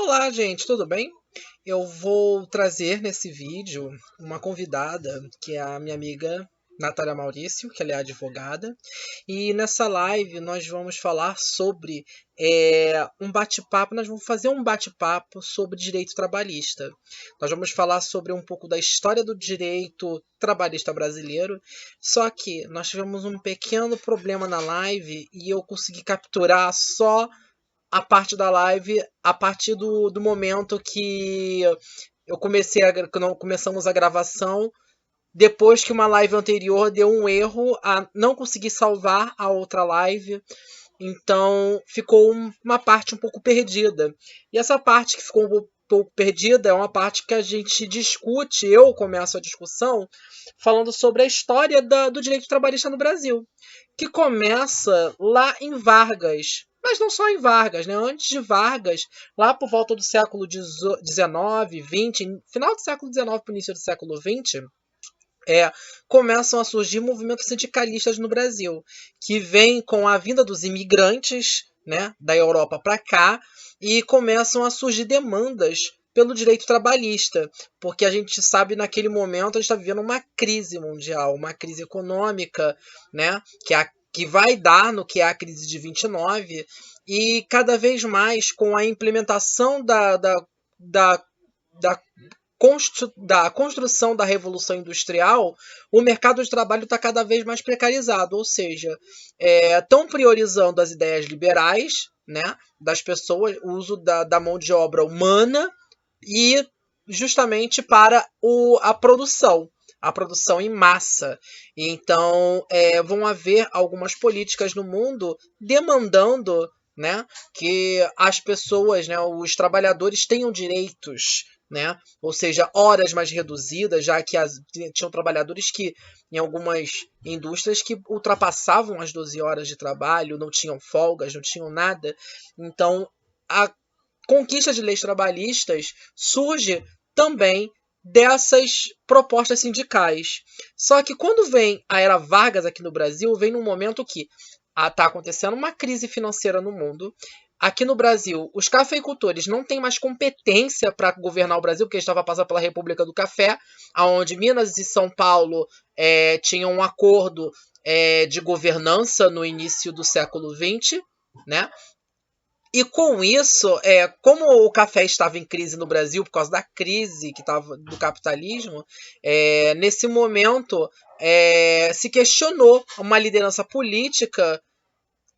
Olá, gente, tudo bem? Eu vou trazer nesse vídeo uma convidada, que é a minha amiga Natália Maurício, que ela é advogada. E nessa live nós vamos falar sobre um bate-papo, nós vamos fazer um bate-papo sobre direito trabalhista. Nós vamos falar sobre um pouco da história do direito trabalhista brasileiro, só que nós tivemos um pequeno problema na live e eu consegui capturar só a parte da live a partir do momento que que começamos a gravação, depois que uma live anterior deu um erro, não consegui salvar a outra live, então ficou uma parte um pouco perdida. E essa parte que ficou um pouco perdida é uma parte que a gente discute, eu começo a discussão falando sobre a história do direito trabalhista no Brasil, que começa lá em Vargas. Mas não só em Vargas, né? Antes de Vargas, lá por volta do século XIX, XX, final do século XIX para o início do século XX, começam a surgir movimentos sindicalistas no Brasil, que vêm com a vinda dos imigrantes, né, da Europa para cá, e começam a surgir demandas pelo direito trabalhista, porque a gente sabe naquele momento a gente está vivendo uma crise mundial, uma crise econômica, né, que vai dar no que é a crise de 29, e cada vez mais com a implementação da, da da construção da Revolução Industrial, o mercado de trabalho está cada vez mais precarizado, ou seja, estão priorizando as ideias liberais, né, das pessoas, o uso da mão de obra humana e justamente para a produção em massa. Então, vão haver algumas políticas no mundo demandando, né, que as pessoas, né, os trabalhadores tenham direitos, né? Ou seja, horas mais reduzidas, já que tinham trabalhadores que, em algumas indústrias, que ultrapassavam as 12 horas de trabalho, não tinham folgas, não tinham nada. Então, a conquista de leis trabalhistas surge também dessas propostas sindicais. Só que quando vem a era Vargas aqui no Brasil, vem num momento que está acontecendo uma crise financeira no mundo. Aqui no Brasil, os cafeicultores não têm mais competência para governar o Brasil, porque eles estavam passando pela República do Café, onde Minas e São Paulo tinham um acordo de governança no início do século XX, né? E com isso, como o café estava em crise no Brasil por causa da crise que estava do capitalismo, nesse momento se questionou uma liderança política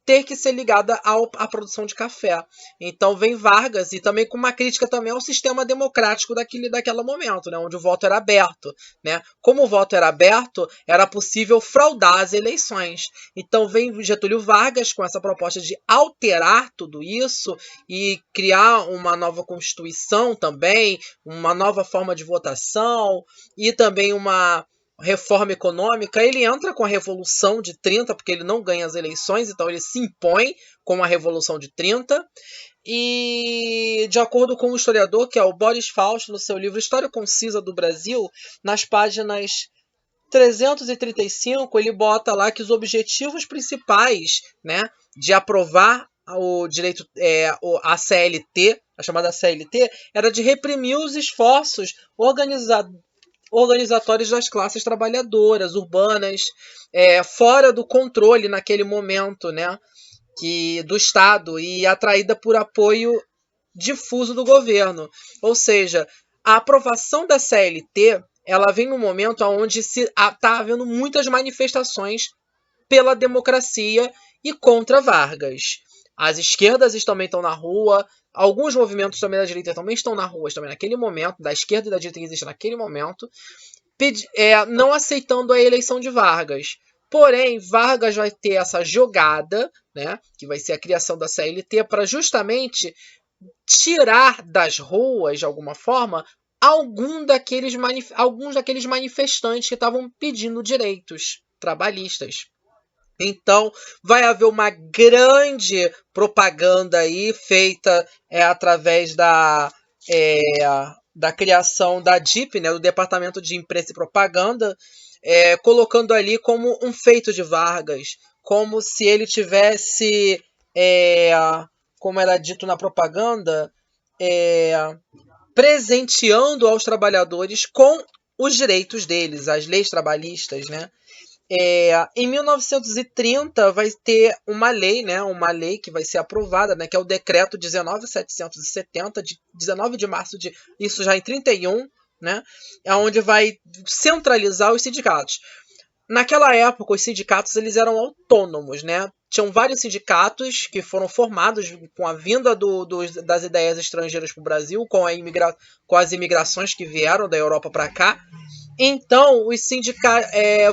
ter que ser ligada à produção de café. Então vem Vargas e também com uma crítica também ao sistema democrático daquele momento, né, onde o voto era aberto, né? Como o voto era aberto, era possível fraudar as eleições. Então vem Getúlio Vargas com essa proposta de alterar tudo isso e criar uma nova constituição também, uma nova forma de votação e também uma reforma econômica. Ele entra com a Revolução de 30, porque ele não ganha as eleições, então ele se impõe com a Revolução de 30. E, de acordo com o historiador, que é o Boris Fausto, no seu livro História Concisa do Brasil, nas páginas 335, ele bota lá que os objetivos principais, né, de aprovar o direito, a CLT, a chamada CLT, era de reprimir os esforços organizatórios das classes trabalhadoras, urbanas, fora do controle naquele momento, né, do Estado e atraída por apoio difuso do governo. Ou seja, a aprovação da CLT ela vem num momento onde está havendo muitas manifestações pela democracia e contra Vargas. As esquerdas também estão na rua, alguns movimentos também da direita também estão na rua, também naquele momento, da esquerda e da direita que existe naquele momento, não aceitando a eleição de Vargas. Porém, Vargas vai ter essa jogada, né, que vai ser a criação da CLT, para justamente tirar das ruas, de alguma forma, alguns daqueles manifestantes que estavam pedindo direitos trabalhistas. Então, vai haver uma grande propaganda aí feita através é, da criação da DIP, né, do Departamento de Imprensa e Propaganda, colocando ali como um feito de Vargas, como se ele tivesse, como era dito na propaganda, presenteando aos trabalhadores com os direitos deles, as leis trabalhistas, né? Em 1930 vai ter uma lei, né? Uma lei que vai ser aprovada, né? Que é o Decreto 19.770, de 19 de março de... Isso já em 31, né? É onde vai centralizar os sindicatos. Naquela época, os sindicatos eles eram autônomos, né? Tinham vários sindicatos que foram formados com a vinda das ideias estrangeiras para o Brasil, com as imigrações que vieram da Europa para cá. Então,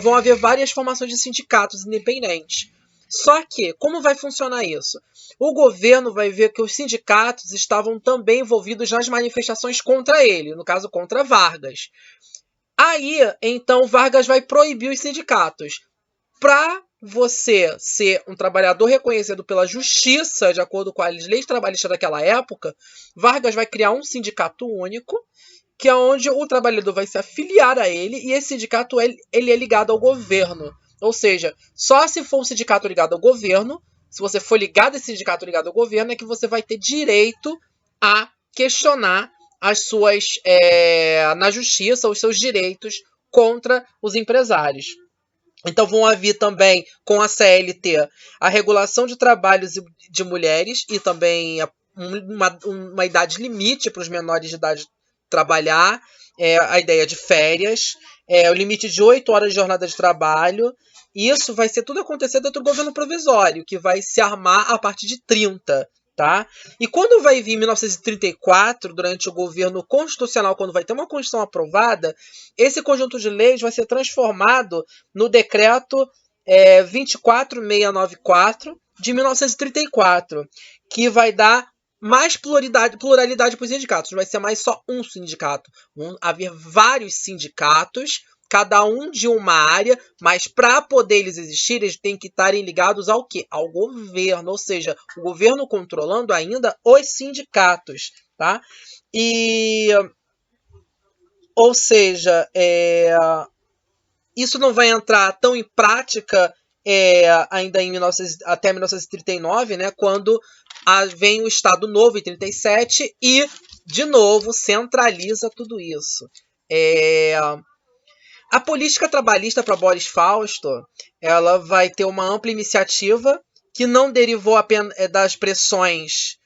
vão haver várias formações de sindicatos independentes. Só que, como vai funcionar isso? O governo vai ver que os sindicatos estavam também envolvidos nas manifestações contra ele, no caso, contra Vargas. Aí, então, Vargas vai proibir os sindicatos. Para você ser um trabalhador reconhecido pela justiça, de acordo com as leis trabalhistas daquela época, Vargas vai criar um sindicato único, que é onde o trabalhador vai se afiliar a ele, e esse sindicato ele é ligado ao governo. Ou seja, só se for um sindicato ligado ao governo, se você for ligado a esse sindicato ligado ao governo, é que você vai ter direito a questionar na justiça os seus direitos contra os empresários. Então vão haver também, com a CLT, a regulação de trabalhos de mulheres e também uma idade limite para os menores de idade trabalhar, a ideia de férias, o limite de 8 horas de jornada de trabalho. Isso vai ser tudo acontecer dentro do governo provisório, que vai se armar a partir de 30. Tá? E quando vai vir 1934, durante o governo constitucional, quando vai ter uma Constituição aprovada, esse conjunto de leis vai ser transformado no decreto 24694 de 1934, que vai dar mais pluralidade para os sindicatos. Não vai ser mais só um sindicato. Vão haver vários sindicatos, cada um de uma área, mas para poder eles existirem, eles têm que estarem ligados ao quê? Ao governo, ou seja, o governo controlando ainda os sindicatos, tá? Ou seja, isso não vai entrar tão em prática ainda até 1939, né, quando vem o Estado Novo em 37 e, de novo, centraliza tudo isso. A política trabalhista para Boris Fausto, ela vai ter uma ampla iniciativa que não derivou apenas das pressões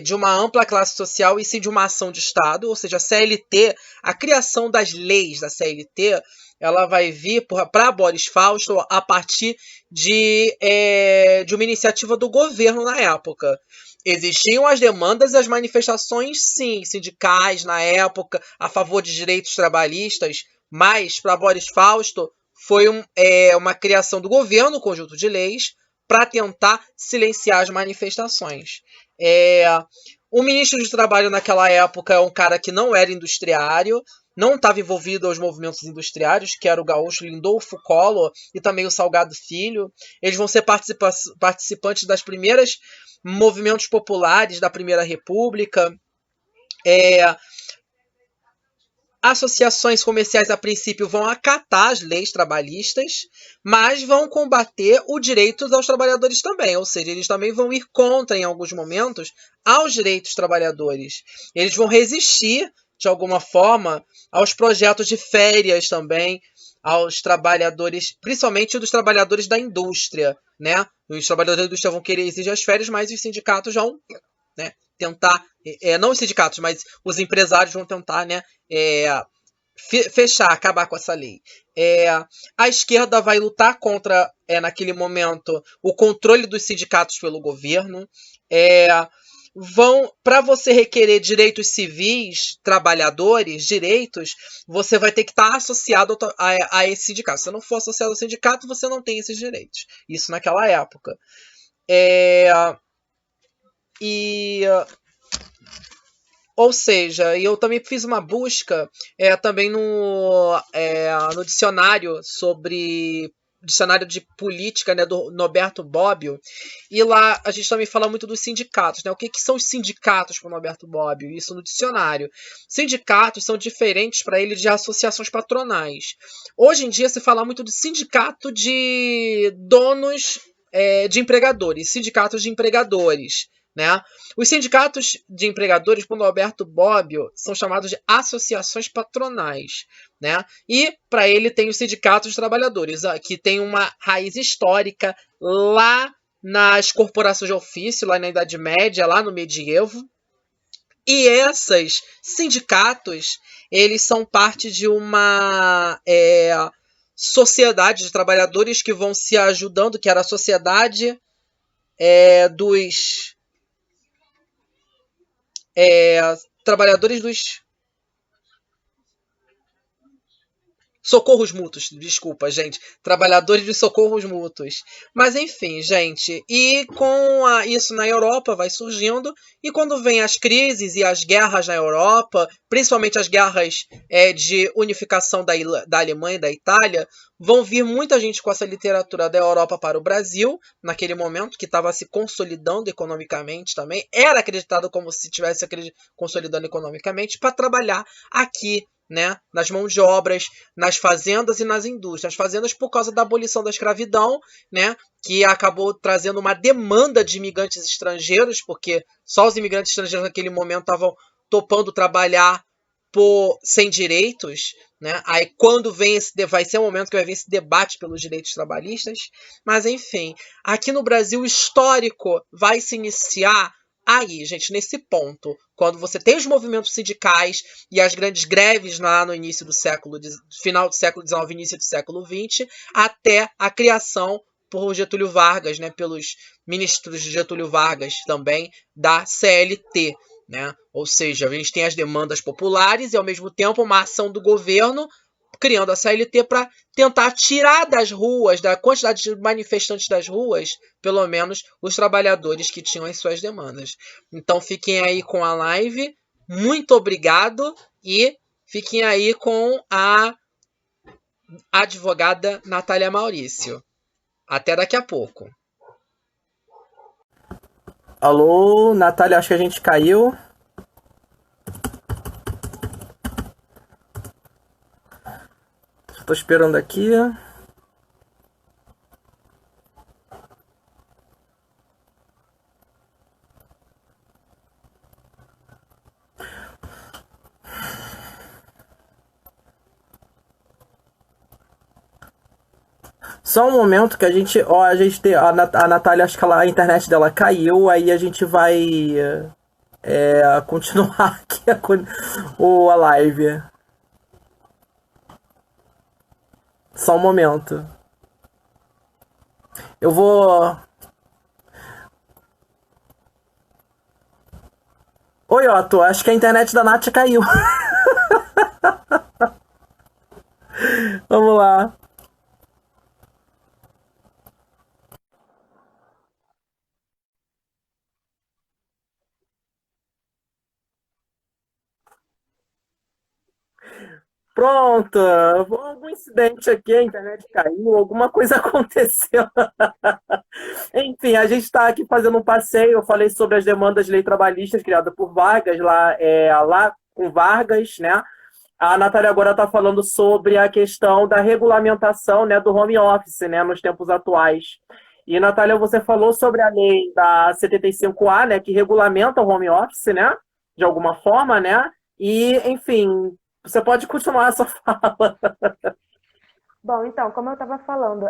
de uma ampla classe social e sim de uma ação de Estado, ou seja, a CLT, a criação das leis da CLT, ela vai vir para Boris Fausto a partir de uma iniciativa do governo na época. Existiam as demandas e as manifestações, sim, sindicais na época, a favor de direitos trabalhistas, mas para Boris Fausto foi uma criação do governo, um conjunto de leis, para tentar silenciar as manifestações. O ministro de Trabalho naquela época é um cara que não era industriário, não estava envolvido aos movimentos industriários, que era o gaúcho Lindolfo Collor e também o Salgado Filho. Eles vão ser participantes das primeiras movimentos populares da Primeira República. Associações comerciais, a princípio, vão acatar as leis trabalhistas, mas vão combater o direito aos trabalhadores também. Ou seja, eles também vão ir contra, em alguns momentos, aos direitos dos trabalhadores. Eles vão resistir, de alguma forma, aos projetos de férias também, aos trabalhadores, principalmente dos trabalhadores da indústria, né? Os trabalhadores da indústria vão querer exigir as férias, mas os sindicatos vão, né, tentar, não os sindicatos, mas os empresários vão tentar, né, acabar com essa lei. A esquerda vai lutar contra, naquele momento, o controle dos sindicatos pelo governo. Para você requerer direitos civis, direitos, você vai ter que estar associado a esse sindicato. Se você não for associado ao sindicato, você não tem esses direitos. Isso naquela época. Ou seja, eu também fiz uma busca também no dicionário dicionário de política, né, do Norberto Bobbio, e lá a gente também fala muito dos sindicatos, né? O que são os sindicatos para o Norberto Bobbio? Isso no dicionário. Sindicatos são diferentes para ele de associações patronais. Hoje em dia se fala muito de sindicato de donos de empregadores, sindicatos de empregadores, né? Os sindicatos de empregadores, quando Alberto Bobbio, são chamados de associações patronais, né? E para ele tem os sindicatos de trabalhadores, que tem uma raiz histórica lá nas corporações de ofício, lá na Idade Média, lá no medievo. E esses sindicatos, eles são parte de uma sociedade de trabalhadores que vão se ajudando, que era a sociedade dos trabalhadores dos socorros mútuos, desculpa, gente. Trabalhadores de socorros mútuos. Mas enfim, gente. E com isso na Europa vai surgindo. E quando vem as crises e as guerras na Europa, principalmente as guerras de unificação da Alemanha e da Itália, vão vir muita gente com essa literatura da Europa para o Brasil, naquele momento, que estava se consolidando economicamente também. Era acreditado como se estivesse consolidando economicamente, para trabalhar aqui, né, nas mãos de obras, nas fazendas e nas indústrias. As fazendas por causa da abolição da escravidão, né, que acabou trazendo uma demanda de imigrantes estrangeiros, porque só os imigrantes estrangeiros naquele momento estavam topando trabalhar sem direitos, né? Aí quando vai ser o momento que vai vir esse debate pelos direitos trabalhistas. Mas enfim, aqui no Brasil o histórico vai se iniciar aí, gente, nesse ponto, quando você tem os movimentos sindicais e as grandes greves lá no início do final do século XIX, início do século XX, até a criação por Getúlio Vargas, né, pelos ministros de Getúlio Vargas também, da CLT, né? Ou seja, a gente tem as demandas populares e ao mesmo tempo uma ação do governo criando a CLT para tentar tirar das ruas, da quantidade de manifestantes das ruas, pelo menos os trabalhadores que tinham as suas demandas. Então fiquem aí com a live. Muito obrigado e fiquem aí com a advogada Natália Maurício. Até daqui a pouco. Alô, Natália, acho que a gente caiu. Tô esperando aqui. Só um momento que a gente. Ó, a gente tem. A Natália, acho que a internet dela caiu, aí a gente vai continuar aqui a live. Só um momento. Eu vou. Oi, Otto, acho que a internet da Nath caiu. Vamos lá. Pronto, algum incidente aqui, a internet caiu, alguma coisa aconteceu. Enfim, a gente está aqui fazendo um passeio. Eu falei sobre as demandas de lei trabalhistas criadas por Vargas, lá com Vargas, né? A Natália agora está falando sobre a questão da regulamentação, né, do home office, né, nos tempos atuais. E, Natália, você falou sobre a lei da 75A, né, que regulamenta o home office, né, de alguma forma, né? E, enfim, você pode continuar a sua fala. Bom, então, como eu estava falando,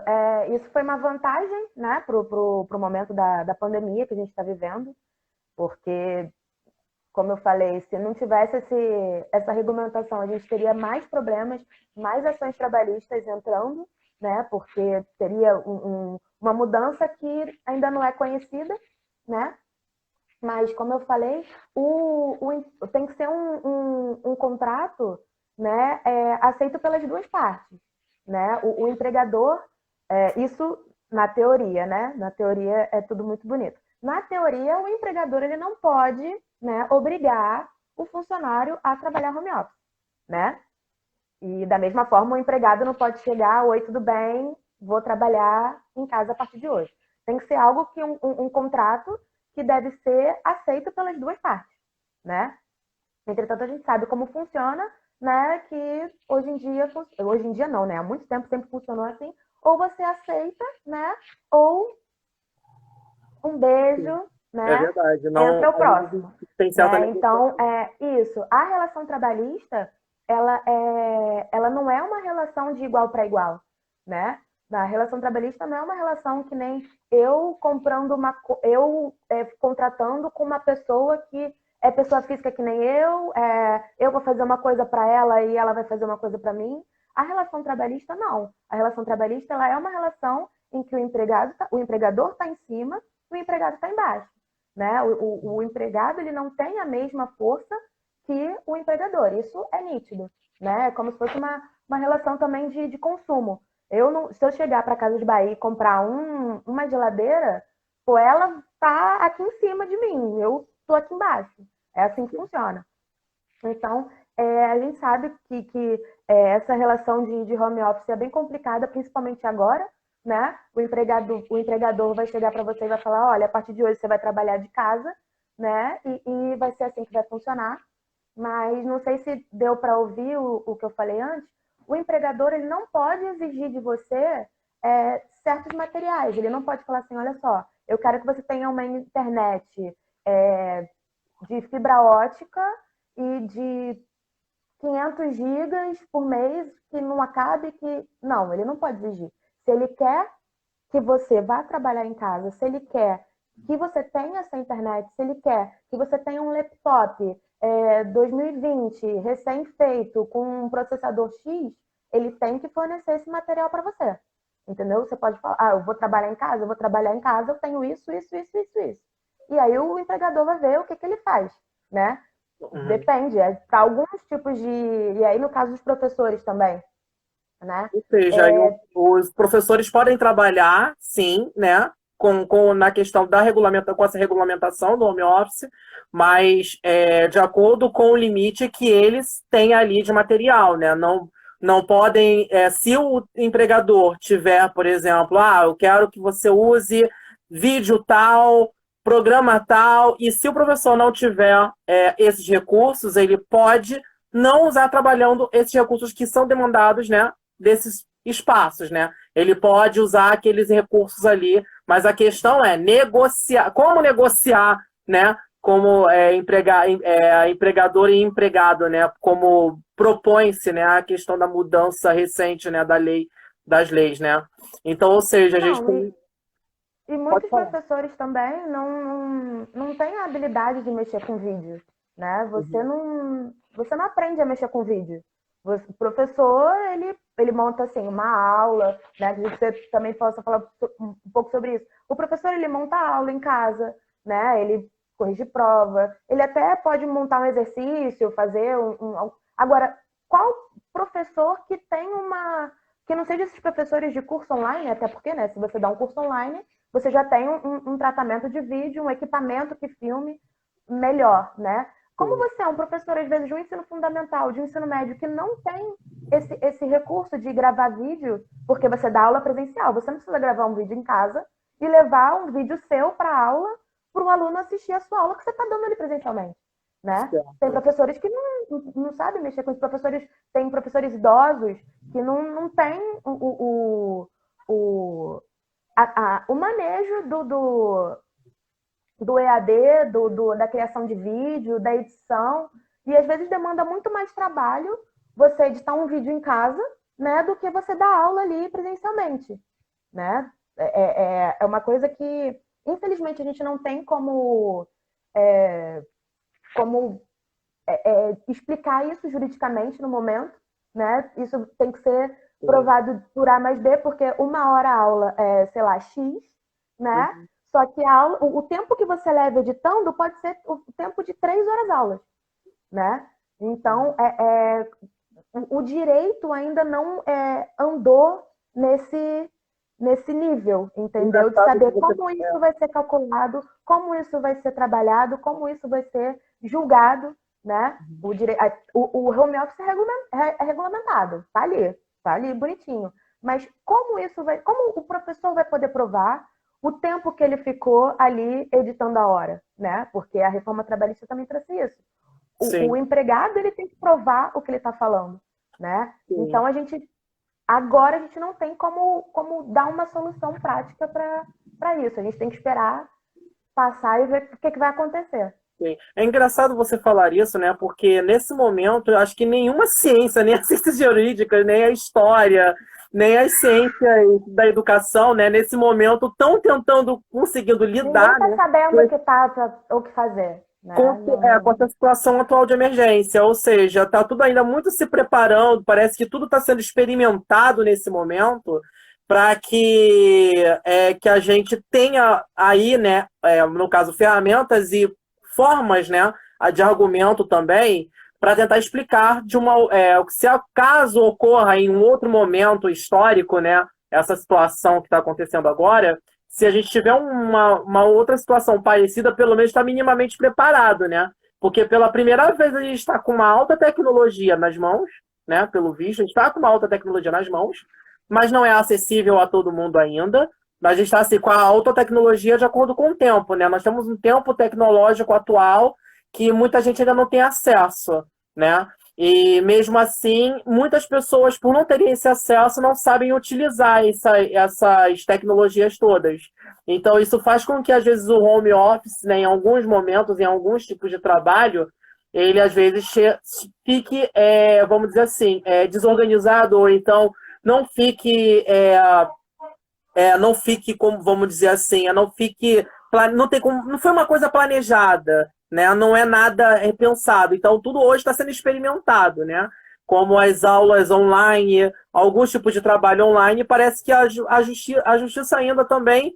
isso foi uma vantagem, né, pro momento da pandemia que a gente está vivendo, porque, como eu falei, se não tivesse essa regulamentação, a gente teria mais problemas, mais ações trabalhistas entrando, né, porque teria uma mudança que ainda não é conhecida, né, mas, como eu falei, tem que ser um contrato, né, aceito pelas duas partes, né? O empregador, isso na teoria, né? Na teoria é tudo muito bonito. Na teoria, o empregador ele não pode, né, obrigar o funcionário a trabalhar home office, né? E da mesma forma, o empregado não pode chegar, oi, tudo bem, vou trabalhar em casa a partir de hoje. Tem que ser algo que um contrato que deve ser aceito pelas duas partes, né? Entretanto, a gente sabe como funciona, né? Que hoje em dia não, né? Há muito tempo sempre funcionou assim. Ou você aceita, né? Ou um beijo É né? verdade. Não, Entra o próximo, tem certa né? negociação. Então, isso. A relação trabalhista, ela não é uma relação de igual para igual, né? A relação trabalhista não é uma relação que nem eu comprando contratando com uma pessoa que é pessoa física que nem eu vou fazer uma coisa para ela e ela vai fazer uma coisa para mim. A relação trabalhista não. A relação trabalhista ela é uma relação em que o empregador está em cima, e o empregado está embaixo, né? O empregado ele não tem a mesma força que o empregador. Isso é nítido, né? É como se fosse uma relação também de consumo. Se eu chegar para Casa de Bahia e comprar uma geladeira, pô, ela tá aqui em cima de mim, eu tô aqui embaixo. É assim que funciona. Então, a gente sabe que essa relação de home office é bem complicada, principalmente agora, né? O empregador vai chegar para você e vai falar, olha, a partir de hoje você vai trabalhar de casa, né? E vai ser assim que vai funcionar. Mas não sei se deu para ouvir o que eu falei antes. O empregador ele não pode exigir de você certos materiais. Ele não pode falar assim, olha só, eu quero que você tenha uma internet de fibra ótica e de 500 gigas por mês que não acabe, que... Não, ele não pode exigir. Se ele quer que você vá trabalhar em casa, se ele quer que você tenha essa internet, se ele quer que você tenha um laptop 2020, recém-feito, com um processador X, ele tem que fornecer esse material para você. Entendeu? Você pode falar, eu vou trabalhar em casa, eu tenho isso, isso, isso, isso, isso. E aí o empregador vai ver o que ele faz, né? Uhum. Depende, para alguns tipos de... E aí no caso dos professores também, né? Ou seja, os professores podem trabalhar, sim, né, na questão com essa regulamentação do home office, mas de acordo com o limite que eles têm ali de material, né? Não podem, se o empregador tiver, por exemplo, eu quero que você use vídeo tal, programa tal, e se o professor não tiver esses recursos, ele pode não usar trabalhando esses recursos que são demandados, né, desses espaços, né? Ele pode usar aqueles recursos ali, mas a questão é negociar, como negociar, né? Como empregador e empregado, né? Como propõe-se, né? A questão da mudança recente, né? Das leis, né? Então, ou seja, a gente Não, tem... e Pode muitos falar. professores também não têm a habilidade de mexer com vídeo, né? Uhum. Você não aprende a mexer com vídeo. O professor, ele monta assim uma aula, né? Que você também possa falar um pouco sobre isso. O professor, ele monta a aula em casa, né? Ele corrige prova, ele até pode montar um exercício, fazer Agora, qual professor que tem que não seja esses professores de curso online, até porque, né, se você dá um curso online, você já tem um tratamento de vídeo, um equipamento que filme melhor, né? Como Sim. você é um professor, às vezes, de um ensino fundamental, de um ensino médio, que não tem esse recurso de gravar vídeo, porque você dá aula presencial, você não precisa gravar um vídeo em casa e levar um vídeo seu para a aula, para o aluno assistir a sua aula que você está dando ali presencialmente, né? Tem Certo. professores que não sabem mexer com os professores, tem professores idosos que não têm o manejo do EAD, da criação de vídeo, da edição, e às vezes demanda muito mais trabalho você editar um vídeo em casa, né, do que você dar aula ali presencialmente, né? É uma coisa que, infelizmente, a gente não tem como explicar isso juridicamente no momento, né? Isso tem que ser provado por A mais B, porque uma hora a aula é, sei lá, X, né? Uhum. Só que a aula, o tempo que você leva editando pode ser o tempo de 3 horas aulas, né? Então, o direito ainda não andou nesse nível, entendeu? De Engraçado que saber você... como isso vai ser calculado, como isso vai ser trabalhado, como isso vai ser julgado, né? O home office é regulamentado, tá ali bonitinho. Mas como o professor vai poder provar o tempo que ele ficou ali editando a hora, né? Porque a reforma trabalhista também trouxe isso. O Sim, empregado ele tem que provar o que ele está falando, né? sim. Então agora a gente não tem como dar uma solução prática para isso. A gente tem que esperar passar e ver o que vai acontecer. Sim. É engraçado você falar isso, né? Porque nesse momento eu acho que nenhuma ciência, nem a ciência jurídica, nem a história, nem as ciências da educação, né? Nesse momento estão tentando, conseguindo Ninguém lidar, está né? sabendo o que fazer, né? Com essa situação atual de emergência, ou seja, está tudo ainda muito se preparando, parece que tudo está sendo experimentado nesse momento para que a gente tenha aí, né, no caso, ferramentas e formas, né, de argumento também para tentar explicar se acaso ocorra em um outro momento histórico, né, essa situação que está acontecendo agora, se a gente tiver uma outra situação parecida, pelo menos está minimamente preparado, né? Porque pela primeira vez a gente está com uma alta tecnologia nas mãos, né? Pelo visto, a gente está com uma alta tecnologia nas mãos, mas não é acessível a todo mundo ainda. Mas a gente está assim, com a alta tecnologia de acordo com o tempo, né? Nós temos um tempo tecnológico atual que muita gente ainda não tem acesso, né? E mesmo assim, muitas pessoas, por não terem esse acesso, não sabem utilizar essas tecnologias todas. Então, isso faz com que, às vezes, o home office, né, em alguns momentos, em alguns tipos de trabalho, ele, às vezes, fique, vamos dizer assim, desorganizado, ou então não fique, como vamos dizer assim, não fique, não foi uma coisa planejada, né? Não é nada repensado. Então tudo hoje está sendo experimentado, né? Como as aulas online, alguns tipos de trabalho online, parece que a justiça ainda também,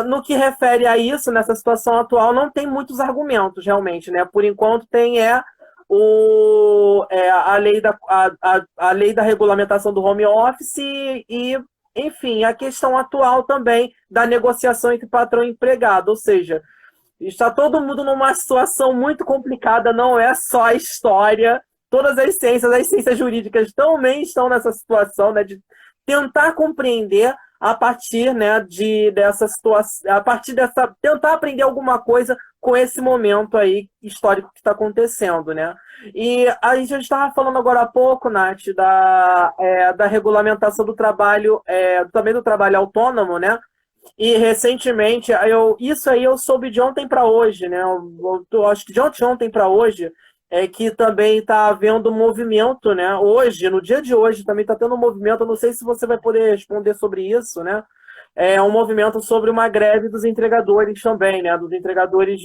no que refere a isso, nessa situação atual, não tem muitos argumentos realmente, né? Por enquanto tem a lei da regulamentação do home office e, enfim, a questão atual também da negociação entre patrão e empregado, ou seja, está todo mundo numa situação muito complicada, não é só a história, todas as ciências jurídicas também estão nessa situação, né, de tentar compreender a partir, né, dessa situação, tentar aprender alguma coisa com esse momento aí histórico que está acontecendo, né? E a gente estava falando agora há pouco, Nath, da regulamentação do trabalho, também do trabalho autônomo, né? E recentemente, isso aí eu soube de ontem para hoje, né? Eu acho que de ontem para hoje é que também está havendo um movimento, né? Hoje, no dia de hoje, também está tendo um movimento. Eu não sei se você vai poder responder sobre isso, né? É um movimento sobre uma greve dos entregadores também, né? Dos entregadores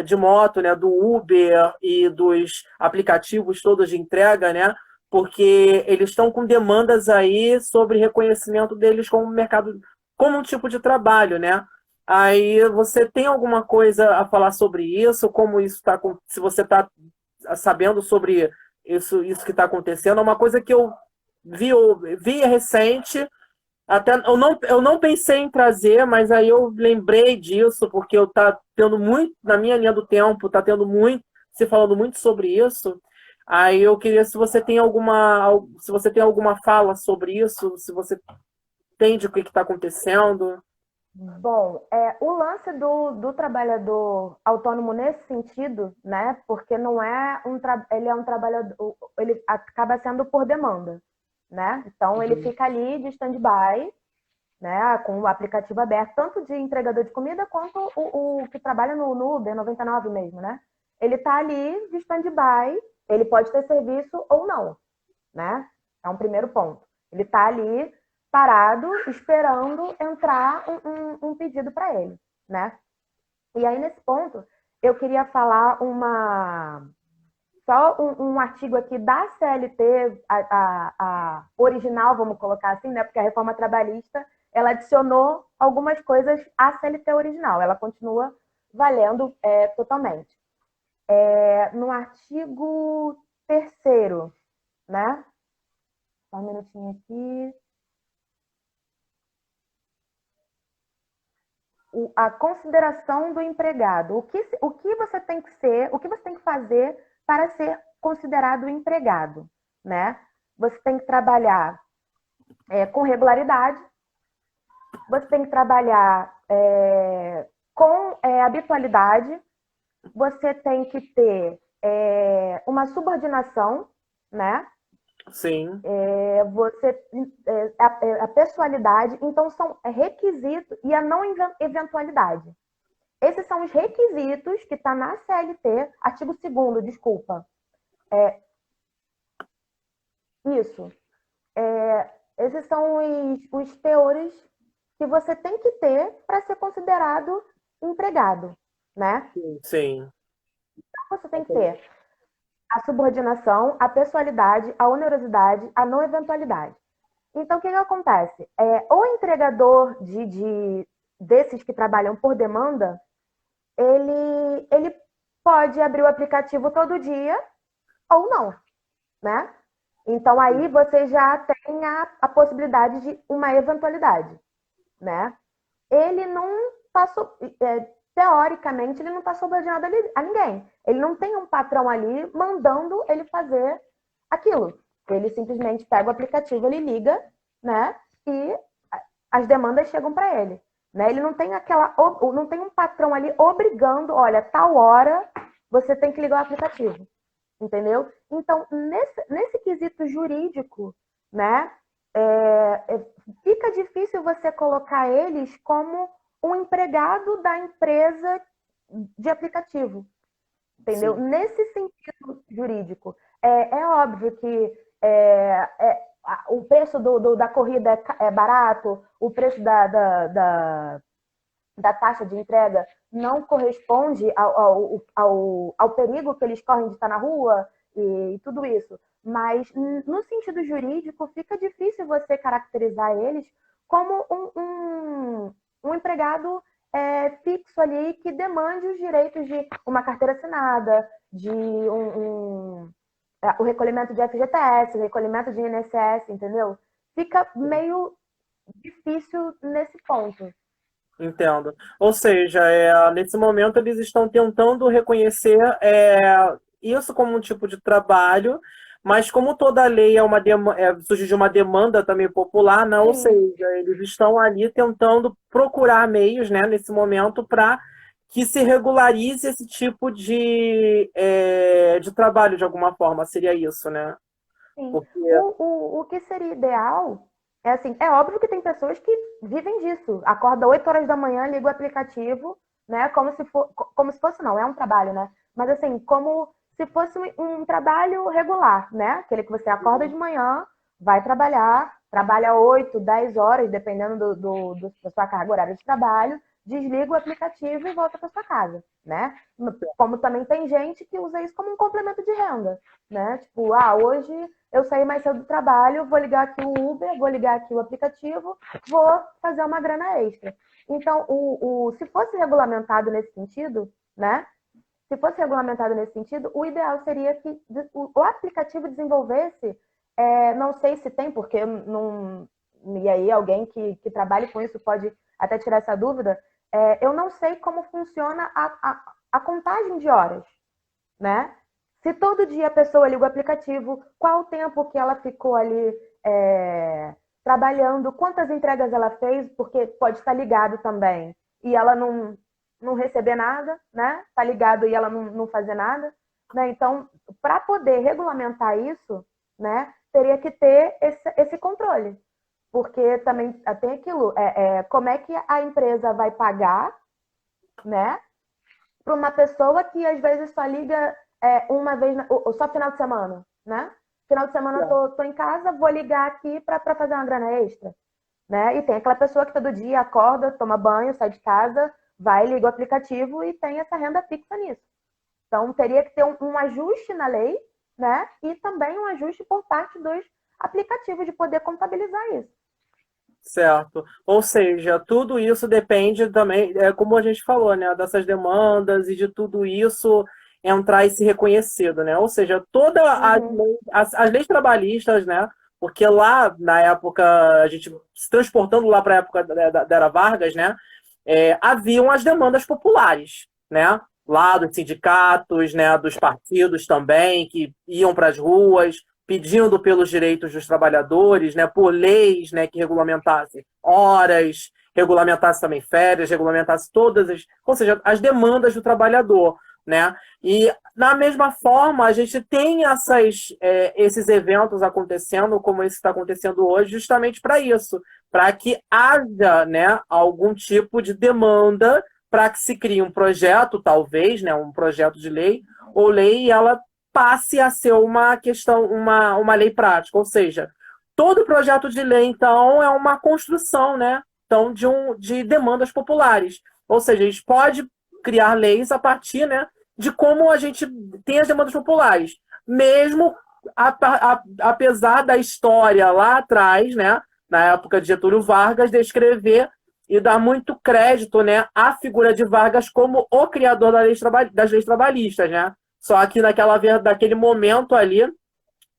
de moto, né? Do Uber e dos aplicativos todos de entrega, né? Porque eles estão com demandas aí sobre reconhecimento deles como mercado, como um tipo de trabalho, né? Aí você tem alguma coisa a falar sobre isso? Como isso está, se você está sabendo sobre isso que está acontecendo? É uma coisa que eu vi recente. Até eu não pensei em trazer, mas aí eu lembrei disso porque eu tá tendo muito na minha linha do tempo, tá tendo muito se falando muito sobre isso. Aí eu queria se você tem alguma fala sobre isso, se você entende o que está acontecendo. Bom, o lance do trabalhador autônomo nesse sentido, né? Porque não é ele é um trabalhador, ele acaba sendo por demanda, né? Então ele fica ali de stand-by, né? Com o aplicativo aberto, tanto de entregador de comida quanto o que trabalha no Uber 99 mesmo, né? Ele tá ali de stand-by, ele pode ter serviço ou não, né? É um primeiro ponto. Ele tá ali parado, esperando entrar um pedido para ele, né? E aí, nesse ponto, eu queria falar só um artigo aqui da CLT, a original, vamos colocar assim, né? Porque a reforma trabalhista, ela adicionou algumas coisas à CLT original, ela continua valendo totalmente. No artigo 3º, né? Só um minutinho aqui. A consideração do empregado. O que você tem que ser, o que você tem que fazer para ser considerado empregado, né? Você tem que trabalhar com regularidade, você tem que trabalhar com habitualidade, você tem que ter uma subordinação, né? Sim. A pessoalidade, então são requisitos e a não eventualidade. esses são os requisitos que está na CLT, artigo 2º, desculpa. Isso. Esses são os teores que você tem que ter para ser considerado empregado, né? Sim. Então, você tem que ter a subordinação, a pessoalidade, a onerosidade, a não eventualidade. Então, o que acontece? O entregador desses que trabalham por demanda, ele pode abrir o aplicativo todo dia ou não, né? Então, aí você já tem a possibilidade de uma eventualidade, né? Ele não está, teoricamente, ele não está subordinado a ninguém. Ele não tem um patrão ali mandando ele fazer aquilo. Ele simplesmente pega o aplicativo, ele liga, né? E as demandas chegam para ele. Né? Ele não tem não tem um patrão ali obrigando, olha, tal hora você tem que ligar o aplicativo. Entendeu? Então, nesse quesito jurídico, né, fica difícil você colocar eles como um empregado da empresa de aplicativo. Entendeu? Sim. Nesse sentido jurídico. É óbvio que o preço da corrida é barato, o preço da taxa de entrega não corresponde ao perigo que eles correm de estar na rua e tudo isso. Mas, no sentido jurídico, fica difícil você caracterizar eles como um empregado fixo ali que demande os direitos de uma carteira assinada, de o recolhimento de FGTS, o recolhimento de INSS, entendeu? Fica meio difícil nesse ponto. Entendo. Ou seja, nesse momento eles estão tentando reconhecer isso como um tipo de trabalho, mas como toda lei surge de uma demanda também popular, né? Ou seja, eles estão ali tentando procurar meios, né, nesse momento para que se regularize esse tipo de trabalho de alguma forma. Seria isso, né? Sim. Porque... O que seria ideal é óbvio que tem pessoas que vivem disso. Acorda 8 horas da manhã, liga o aplicativo, né? Como se fosse, não, é um trabalho, né? Mas assim, como se fosse um trabalho regular, né? Aquele que você acorda de manhã, vai trabalhar, trabalha 8, 10 horas, dependendo da sua carga horária de trabalho, desliga o aplicativo e volta para sua casa, né? Como também tem gente que usa isso como um complemento de renda, né? Tipo, hoje eu saí mais cedo do trabalho, vou ligar aqui o Uber, vou ligar aqui o aplicativo, vou fazer uma grana extra. Então, se fosse regulamentado nesse sentido, né? Se fosse regulamentado nesse sentido, o ideal seria que o aplicativo desenvolvesse, não sei se tem, porque não, e aí alguém que trabalhe com isso pode até tirar essa dúvida, eu não sei como funciona a contagem de horas, né? Se todo dia a pessoa liga o aplicativo, qual o tempo que ela ficou ali trabalhando, quantas entregas ela fez, porque pode estar ligado também, e ela não receber nada, né? Tá ligado e ela não fazer nada, né? Então, para poder regulamentar isso, né, teria que ter esse controle. Porque também tem aquilo, como é que a empresa vai pagar, né, para uma pessoa que às vezes só liga uma vez, só final de semana, né? Final de semana eu tô em casa, vou ligar aqui para fazer uma grana extra, né? E tem aquela pessoa que todo dia acorda, toma banho, sai de casa, vai, liga o aplicativo e tem essa renda fixa nisso. Então, teria que ter um ajuste na lei, né? E também um ajuste por parte dos aplicativos de poder contabilizar isso. Certo. Ou seja, tudo isso depende também, como a gente falou, né, dessas demandas e de tudo isso entrar e ser reconhecido, né? Ou seja, todas as leis trabalhistas, né? Porque lá, na época, a gente se transportando lá para a época da Era Vargas, né? Haviam as demandas populares, né? Lá dos sindicatos, né? Dos partidos também, que iam para as ruas, pedindo pelos direitos dos trabalhadores, né, por leis, né, que regulamentassem horas, regulamentasse também férias, regulamentasse ou seja, as demandas do trabalhador, né? E da mesma forma a gente tem esses eventos acontecendo, como esse está acontecendo hoje, justamente para isso, para que haja, né, algum tipo de demanda para que se crie um projeto, talvez, né, um projeto de lei, ou lei, e ela passe a ser uma questão, uma lei prática. Ou seja, todo projeto de lei, então, é uma construção, né, então, de demandas populares. Ou seja, a gente pode criar leis a partir, né, de como a gente tem as demandas populares. Mesmo apesar da história lá atrás, né, na época de Getúlio Vargas, descrever e dar muito crédito, né, à figura de Vargas como o criador das leis trabalhistas, né? Só que naquele momento ali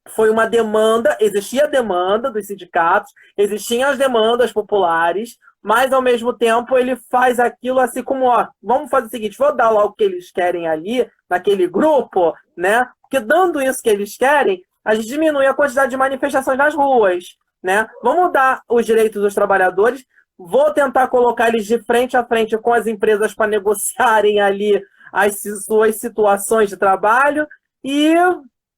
foi uma demanda, existia a demanda dos sindicatos, existiam as demandas populares, mas ao mesmo tempo ele faz aquilo assim como, ó, vamos fazer o seguinte, vou dar lá o que eles querem ali, naquele grupo, né? Porque dando isso que eles querem, a gente diminui a quantidade de manifestações nas ruas, né? Vamos dar os direitos dos trabalhadores, vou tentar colocar eles de frente a frente com as empresas para negociarem ali as suas situações de trabalho e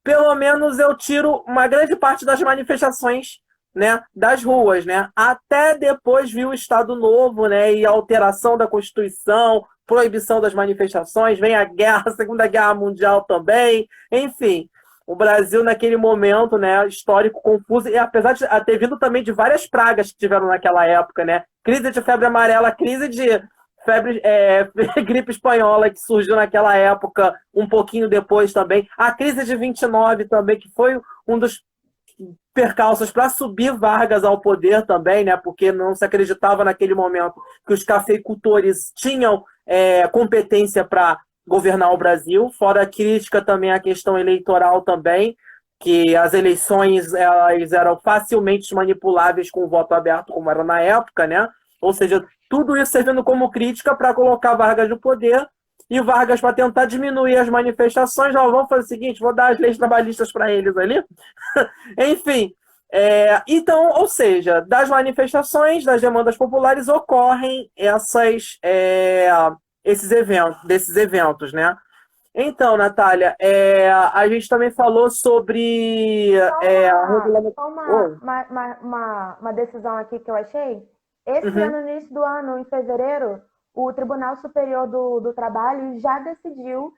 pelo menos eu tiro uma grande parte das manifestações, né, das ruas, né? Até depois vir o Estado Novo, né, e a alteração da Constituição, proibição das manifestações, vem a guerra, a Segunda Guerra Mundial também, enfim. O Brasil, naquele momento, né, histórico, confuso, e apesar de ter vindo também de várias pragas que tiveram naquela época, né? Crise de febre amarela, crise de gripe espanhola que surgiu naquela época, um pouquinho depois também. A crise de 29 também, que foi um dos percalços para subir Vargas ao poder também, né? Porque não se acreditava naquele momento que os cafeicultores tinham competência para governar o Brasil. Fora a crítica também à questão eleitoral também, que as eleições elas eram facilmente manipuláveis com o voto aberto, como era na época, né? Ou seja, tudo isso servindo como crítica para colocar Vargas no poder e Vargas para tentar diminuir as manifestações. Ó, vamos fazer o seguinte, vou dar as leis trabalhistas para eles ali. Enfim, então, ou seja, das manifestações, das demandas populares ocorrem desses eventos, né? Então, Natália, a gente também falou sobre uma decisão aqui que eu achei. Esse ano, no início do ano, em fevereiro, o Tribunal Superior do Trabalho já decidiu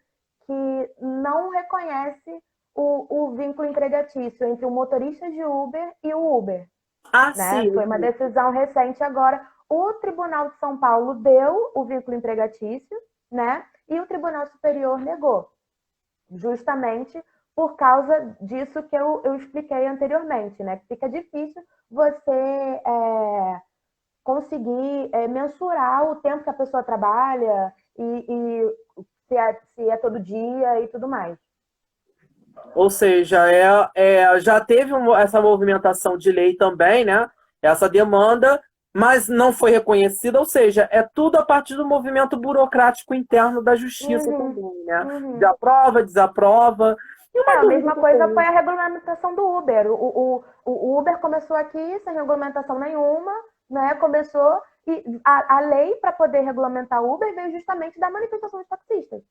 que não reconhece o vínculo empregatício entre o motorista de Uber e o Uber. Ah, né? sim. Foi uma decisão recente agora. O Tribunal de São Paulo deu o vínculo empregatício, né? E o Tribunal Superior negou, justamente por causa disso que eu expliquei anteriormente, né? Que fica difícil você conseguir mensurar o tempo que a pessoa trabalha e se é todo dia e tudo mais. Ou seja, já teve essa movimentação de lei também, né? Essa demanda, mas não foi reconhecida, ou seja, é tudo a partir do movimento burocrático interno da justiça também, né? De aprova, desaprova. A mesma coisa foi a regulamentação do Uber. O Uber começou aqui sem regulamentação nenhuma, né? Começou e a lei para poder regulamentar o Uber veio justamente da manifestação dos taxistas,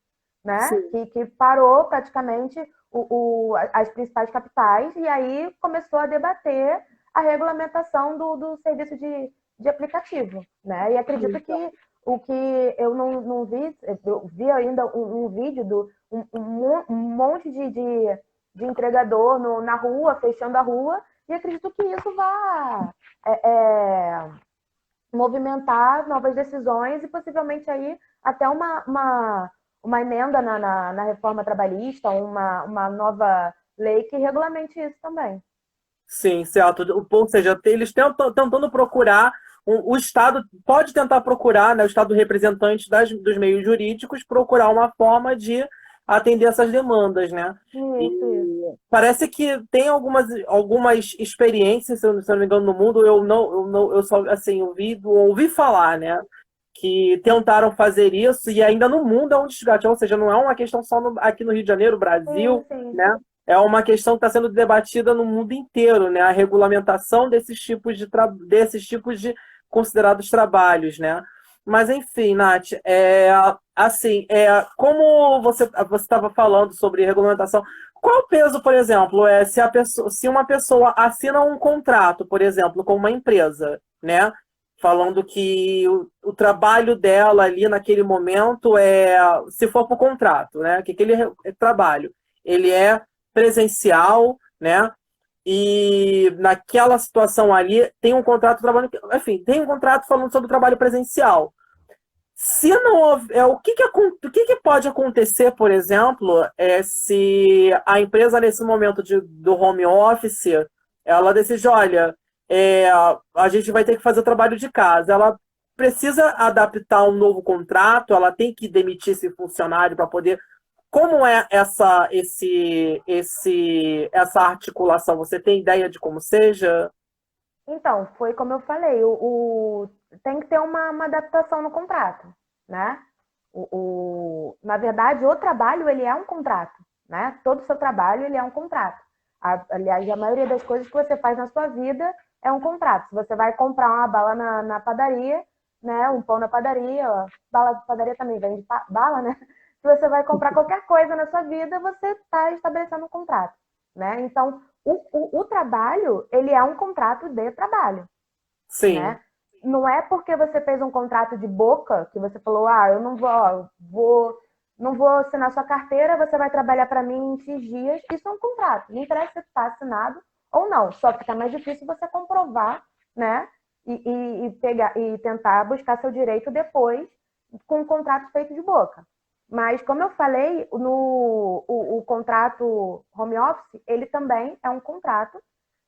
né? Que parou praticamente as principais capitais e aí começou a debater a regulamentação do serviço de aplicativo, né? E acredito que o que eu não vi, eu vi ainda um vídeo do um monte de entregador na rua, fechando a rua, e acredito que isso vai movimentar novas decisões e possivelmente aí até uma emenda na reforma trabalhista, uma nova lei que regulamente isso também. Sim, certo. Ou seja, eles estão tentando procurar, o Estado pode tentar procurar, né, o Estado representante dos meios jurídicos, procurar uma forma de atender essas demandas, né? Isso. Parece que tem algumas experiências, se eu não me engano, no mundo, eu só assim, ouvi falar, né? Que tentaram fazer isso e ainda no mundo é um desgaste, ou seja, não é uma questão só aqui no Rio de Janeiro, Brasil, sim. né? É uma questão que está sendo debatida no mundo inteiro, né? A regulamentação desses tipos de considerados trabalhos, né? Mas, enfim, Nath, como você estava falando sobre regulamentação, qual o peso, por exemplo, se uma pessoa assina um contrato, por exemplo, com uma empresa, né? falando que o trabalho dela ali naquele momento se for por contrato, né? Que aquele trabalho, ele é presencial, né? E naquela situação ali tem um contrato trabalhando, enfim, tem um contrato falando sobre o trabalho presencial. Se não houver, o que pode acontecer, por exemplo, se a empresa nesse momento do home office, ela decide, olha, a gente vai ter que fazer o trabalho de casa. Ela precisa adaptar um novo contrato, ela tem que demitir esse funcionário para poder. Como é essa articulação? Você tem ideia de como seja? Então, foi como eu falei, tem que ter uma adaptação no contrato, né? Na verdade, o trabalho, ele é um contrato, né? Todo o seu trabalho, ele é um contrato. Aliás, a maioria das coisas que você faz na sua vida é um contrato. Se você vai comprar uma bala na padaria, né? Um pão na padaria, ó, bala de padaria também vende bala, né? Se você vai comprar qualquer coisa na sua vida, você está estabelecendo um contrato, né? Então, o trabalho, ele é um contrato de trabalho. Sim. Né? Não é porque você fez um contrato de boca que você falou, eu não não vou assinar sua carteira, você vai trabalhar para mim em X dias. Isso é um contrato. Não interessa se está assinado ou não. Só fica mais difícil você comprovar, né? E tentar buscar seu direito depois com um contrato feito de boca. Mas, como eu falei, o contrato home office, ele também é um contrato.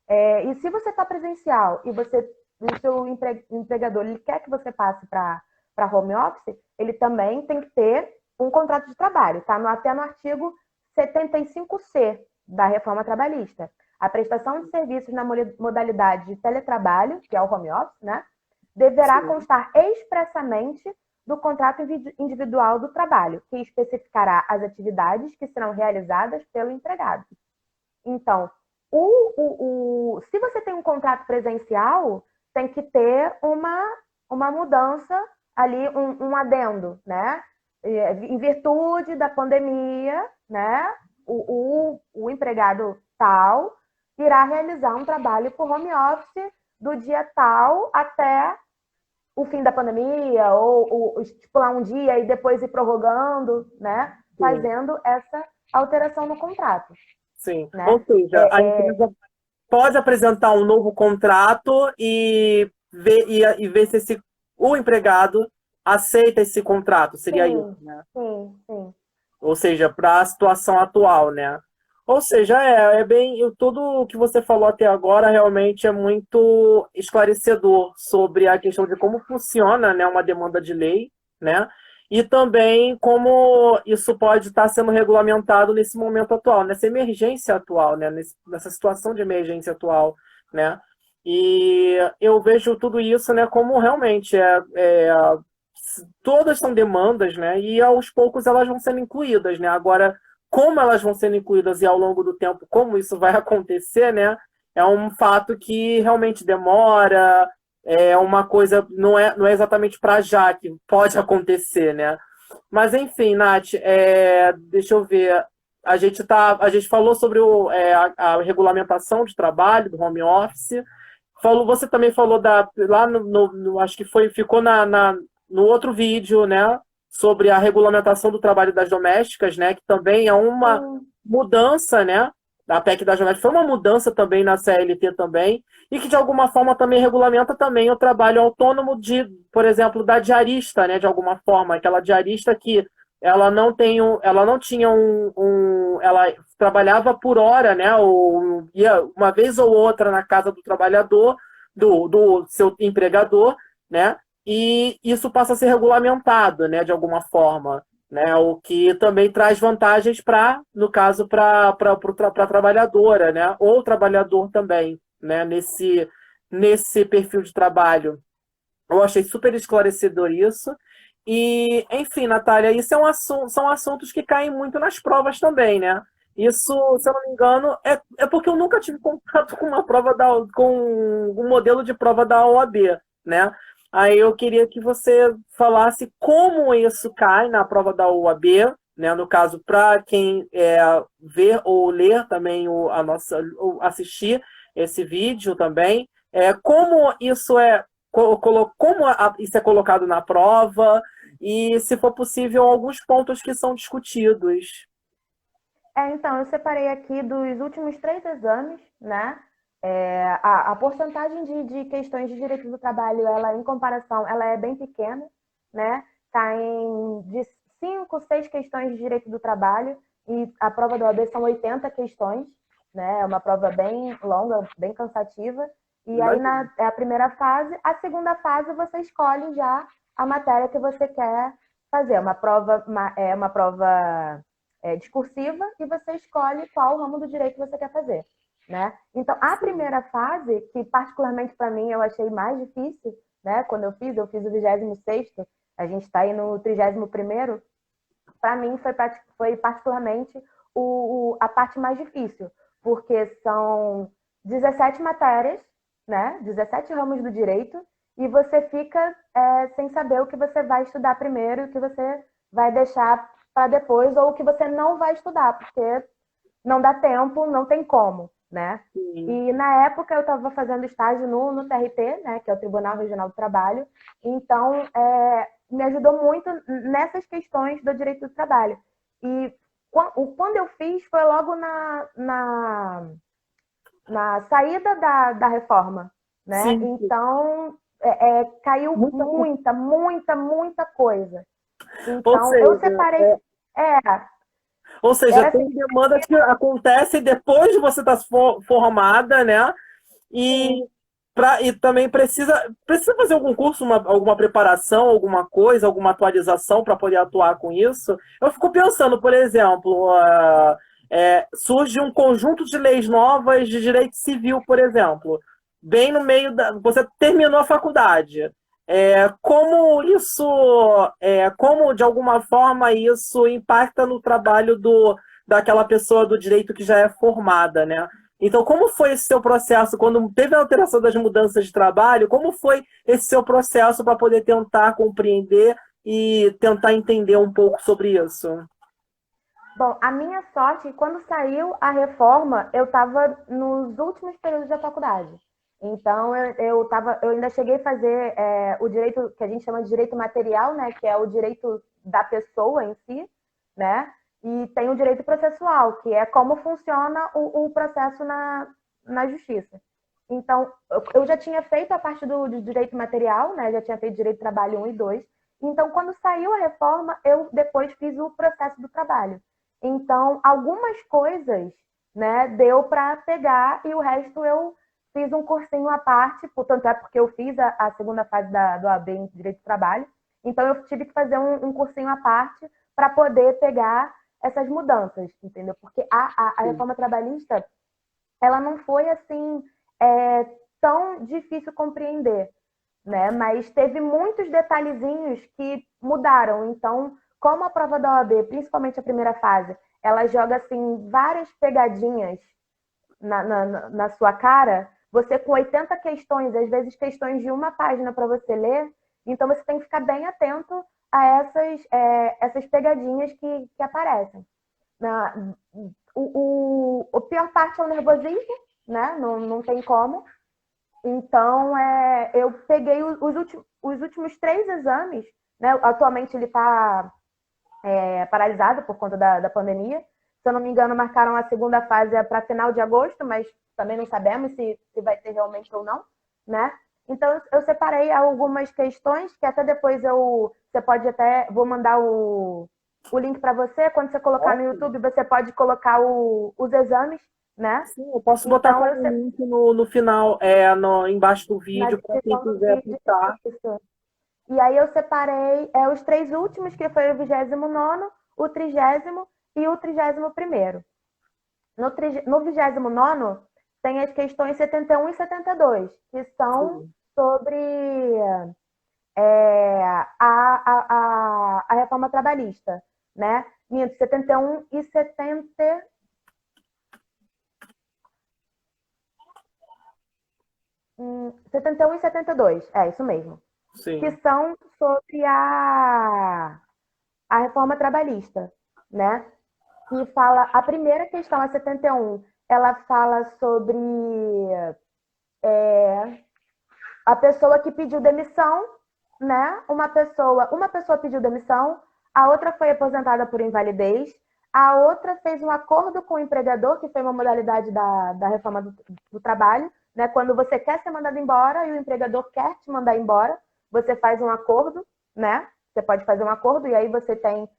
E se você está presencial e o seu empregador ele quer que você passe para home office, ele também tem que ter um contrato de trabalho. Tá? Até no artigo 75C da Reforma Trabalhista. A prestação de serviços na modalidade de teletrabalho, que é o home office, né, deverá constar expressamente do contrato individual do trabalho, que especificará as atividades que serão realizadas pelo empregado. Então, se você tem um contrato presencial, tem que ter uma mudança ali, um adendo, né? Em virtude da pandemia, né? O empregado tal irá realizar um trabalho por home office do dia tal até o fim da pandemia, ou estipular um dia e depois ir prorrogando, né? Fazendo essa alteração no contrato. Sim. Né? Ou seja, a empresa pode apresentar um novo contrato e ver se o empregado aceita esse contrato. Seria isso, né? Sim. Ou seja, para a situação atual, né? Ou seja, tudo o que você falou até agora realmente é muito esclarecedor sobre a questão de como funciona, né, uma demanda de lei, né? E também como isso pode estar sendo regulamentado nesse momento atual, nessa emergência atual, né? Nessa situação de emergência atual, né? E eu vejo tudo isso, né, como realmente todas são demandas, né? E aos poucos elas vão sendo incluídas, né? Agora, como elas vão sendo incluídas e ao longo do tempo como isso vai acontecer, né? É um fato que realmente demora, é uma coisa, não é exatamente para já que pode acontecer, né? Mas enfim, Nath, deixa eu ver. A gente falou sobre a regulamentação de trabalho do home office. Você também falou lá acho que ficou no outro vídeo, né? Sobre a regulamentação do trabalho das domésticas, né? Que também é uma mudança, né? Da PEC das domésticas foi uma mudança também na CLT também, e que de alguma forma também regulamenta também o trabalho autônomo por exemplo, da diarista, né? De alguma forma, aquela diarista que ela não tinha ela trabalhava por hora, né? Ou ia uma vez ou outra na casa do trabalhador, do seu empregador, né? E isso passa a ser regulamentado, né, de alguma forma, né, o que também traz vantagens no caso, para a trabalhadora, né, ou trabalhador também, né, nesse perfil de trabalho. Eu achei super esclarecedor isso. E, enfim, Natália, isso são assuntos que caem muito nas provas também, né? Isso, se eu não me engano, é porque eu nunca tive contato com uma prova com um modelo de prova da OAB, né? Aí eu queria que você falasse como isso cai na prova da OAB, né? No caso, para quem ver ou ler também ou assistir esse vídeo também, como isso como isso é colocado na prova e, se for possível, alguns pontos que são discutidos. Então, eu separei aqui dos últimos 3 exames, né? A porcentagem de questões de direito do trabalho, ela, em comparação, ela é bem pequena, né? Está de 5, 6 questões de direito do trabalho e a prova da OAB são 80 questões, né? É uma prova bem longa, bem cansativa. E aí, é a primeira fase. A segunda fase, você escolhe já a matéria que você quer fazer. Uma prova discursiva e você escolhe qual ramo do direito você quer fazer, né? Então, a primeira fase, que particularmente para mim eu achei mais difícil, né? Quando eu fiz o 26º, a gente está aí no 31º, para mim foi particularmente a parte mais difícil, porque são 17 matérias, né? 17 ramos do direito, e você fica sem saber o que você vai estudar primeiro e o que você vai deixar para depois, ou o que você não vai estudar, porque não dá tempo, não tem como, né? Sim. E na época eu estava fazendo estágio no TRT, né, que é o Tribunal Regional do Trabalho, então me ajudou muito nessas questões do direito do trabalho. E quando eu fiz foi logo na saída da reforma, né? Sim. Então caiu muita coisa. Ou Então eu seja, separei. Ou seja, Era tem assim, demandas que acontecem depois de você estar formada, né? E, e também precisa fazer algum curso, alguma preparação, alguma coisa, alguma atualização para poder atuar com isso. Eu fico pensando, por exemplo, surge um conjunto de leis novas de direito civil, por exemplo, bem no meio da. Você terminou a faculdade. Como de alguma forma isso impacta no trabalho daquela pessoa do direito que já é formada, né? Então, como foi esse seu processo quando teve a alteração das mudanças de trabalho? Como foi esse seu processo para poder tentar compreender e tentar entender um pouco sobre isso? Bom, a minha sorte, quando saiu a reforma, eu estava nos últimos períodos da faculdade. Então, eu ainda cheguei a fazer o direito que a gente chama de direito material, né, que é o direito da pessoa em si, né, e tem o direito processual, que é como funciona o processo na justiça. Então, eu já tinha feito a parte do direito material, né, já tinha feito direito do trabalho 1 e 2. Então, quando saiu a reforma, eu depois fiz o processo do trabalho. Então, algumas coisas, né, deu para pegar e o resto eu fiz um cursinho à parte, portanto é porque eu fiz a segunda fase do AB em Direito do Trabalho, então eu tive que fazer um cursinho à parte para poder pegar essas mudanças, entendeu? Porque a reforma trabalhista, ela não foi assim tão difícil compreender, né? Mas teve muitos detalhezinhos que mudaram. Então, como a prova da OAB, principalmente a primeira fase, ela joga assim várias pegadinhas na sua cara, você com 80 questões, às vezes questões de uma página para você ler, então você tem que ficar bem atento a essas pegadinhas que aparecem. A pior parte é o nervosismo, né? Não tem como. Então, eu peguei os últimos 3 exames, né? Atualmente ele está paralisado por conta da pandemia. Se eu não me engano, marcaram a segunda fase para final de agosto, mas também não sabemos se vai ter realmente ou não, né? Então, eu separei algumas questões que até depois você pode até, vou mandar o link para você. Quando você colocar no YouTube, você pode colocar os exames, né? Sim, eu posso botar como link no final, embaixo do Na vídeo, para quem descrição do quiser vídeo. aplicar. E aí eu separei os 3 últimos, que foi o 29º, o 30º e o 31º. No 29º, tem as questões 71 e 72, que são sobre a reforma trabalhista, né? 71 e 70... 71 e 72, isso mesmo. Sim. Que são sobre a reforma trabalhista, né? Que fala, a primeira questão, a 71, ela fala sobre a pessoa que pediu demissão, né? Uma pessoa pediu demissão, a outra foi aposentada por invalidez, a outra fez um acordo com o empregador, que foi uma modalidade da reforma do trabalho, né? Quando você quer ser mandado embora e o empregador quer te mandar embora, você faz um acordo, né? Você pode fazer um acordo e aí você tem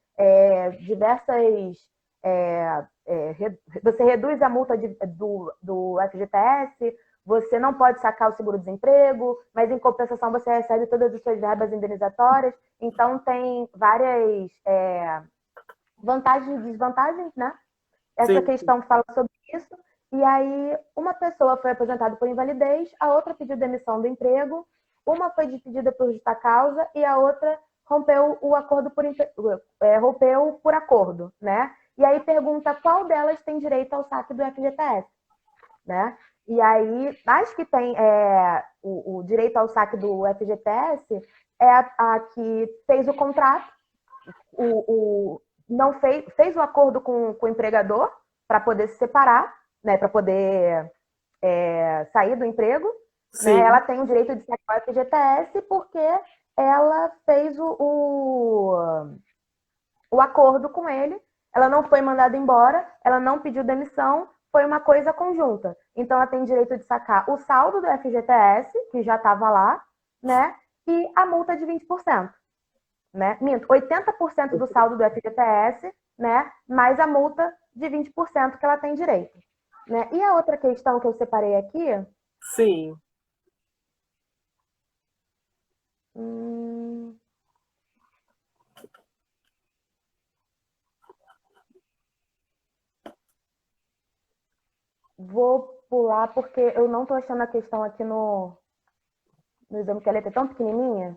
diversas... você reduz a multa do FGTS, você não pode sacar o seguro-desemprego, mas em compensação você recebe todas as suas verbas indenizatórias. Então tem várias vantagens e desvantagens, né? Essa Sim. questão fala sobre isso. E aí uma pessoa foi aposentada por invalidez, a outra pediu demissão do emprego, uma foi despedida por justa causa e a outra rompeu o acordo rompeu por acordo, né? E aí pergunta qual delas tem direito ao saque do FGTS, né? E aí, as que tem o direito ao saque do FGTS é a que fez o contrato, não fez o acordo com o empregador para poder se separar, né? Para poder sair do emprego. Né? Ela tem o direito de sacar o FGTS porque ela fez o acordo com ele, ela não foi mandada embora, ela não pediu demissão, foi uma coisa conjunta. Então, ela tem direito de sacar o saldo do FGTS, que já estava lá, né? E a multa de 20%. Né? 80% do saldo do FGTS, né? Mais a multa de 20% que ela tem direito. Né? E a outra questão que eu separei aqui... Sim. Vou pular porque eu não estou achando a questão aqui no exame, que a letra é tão pequenininha.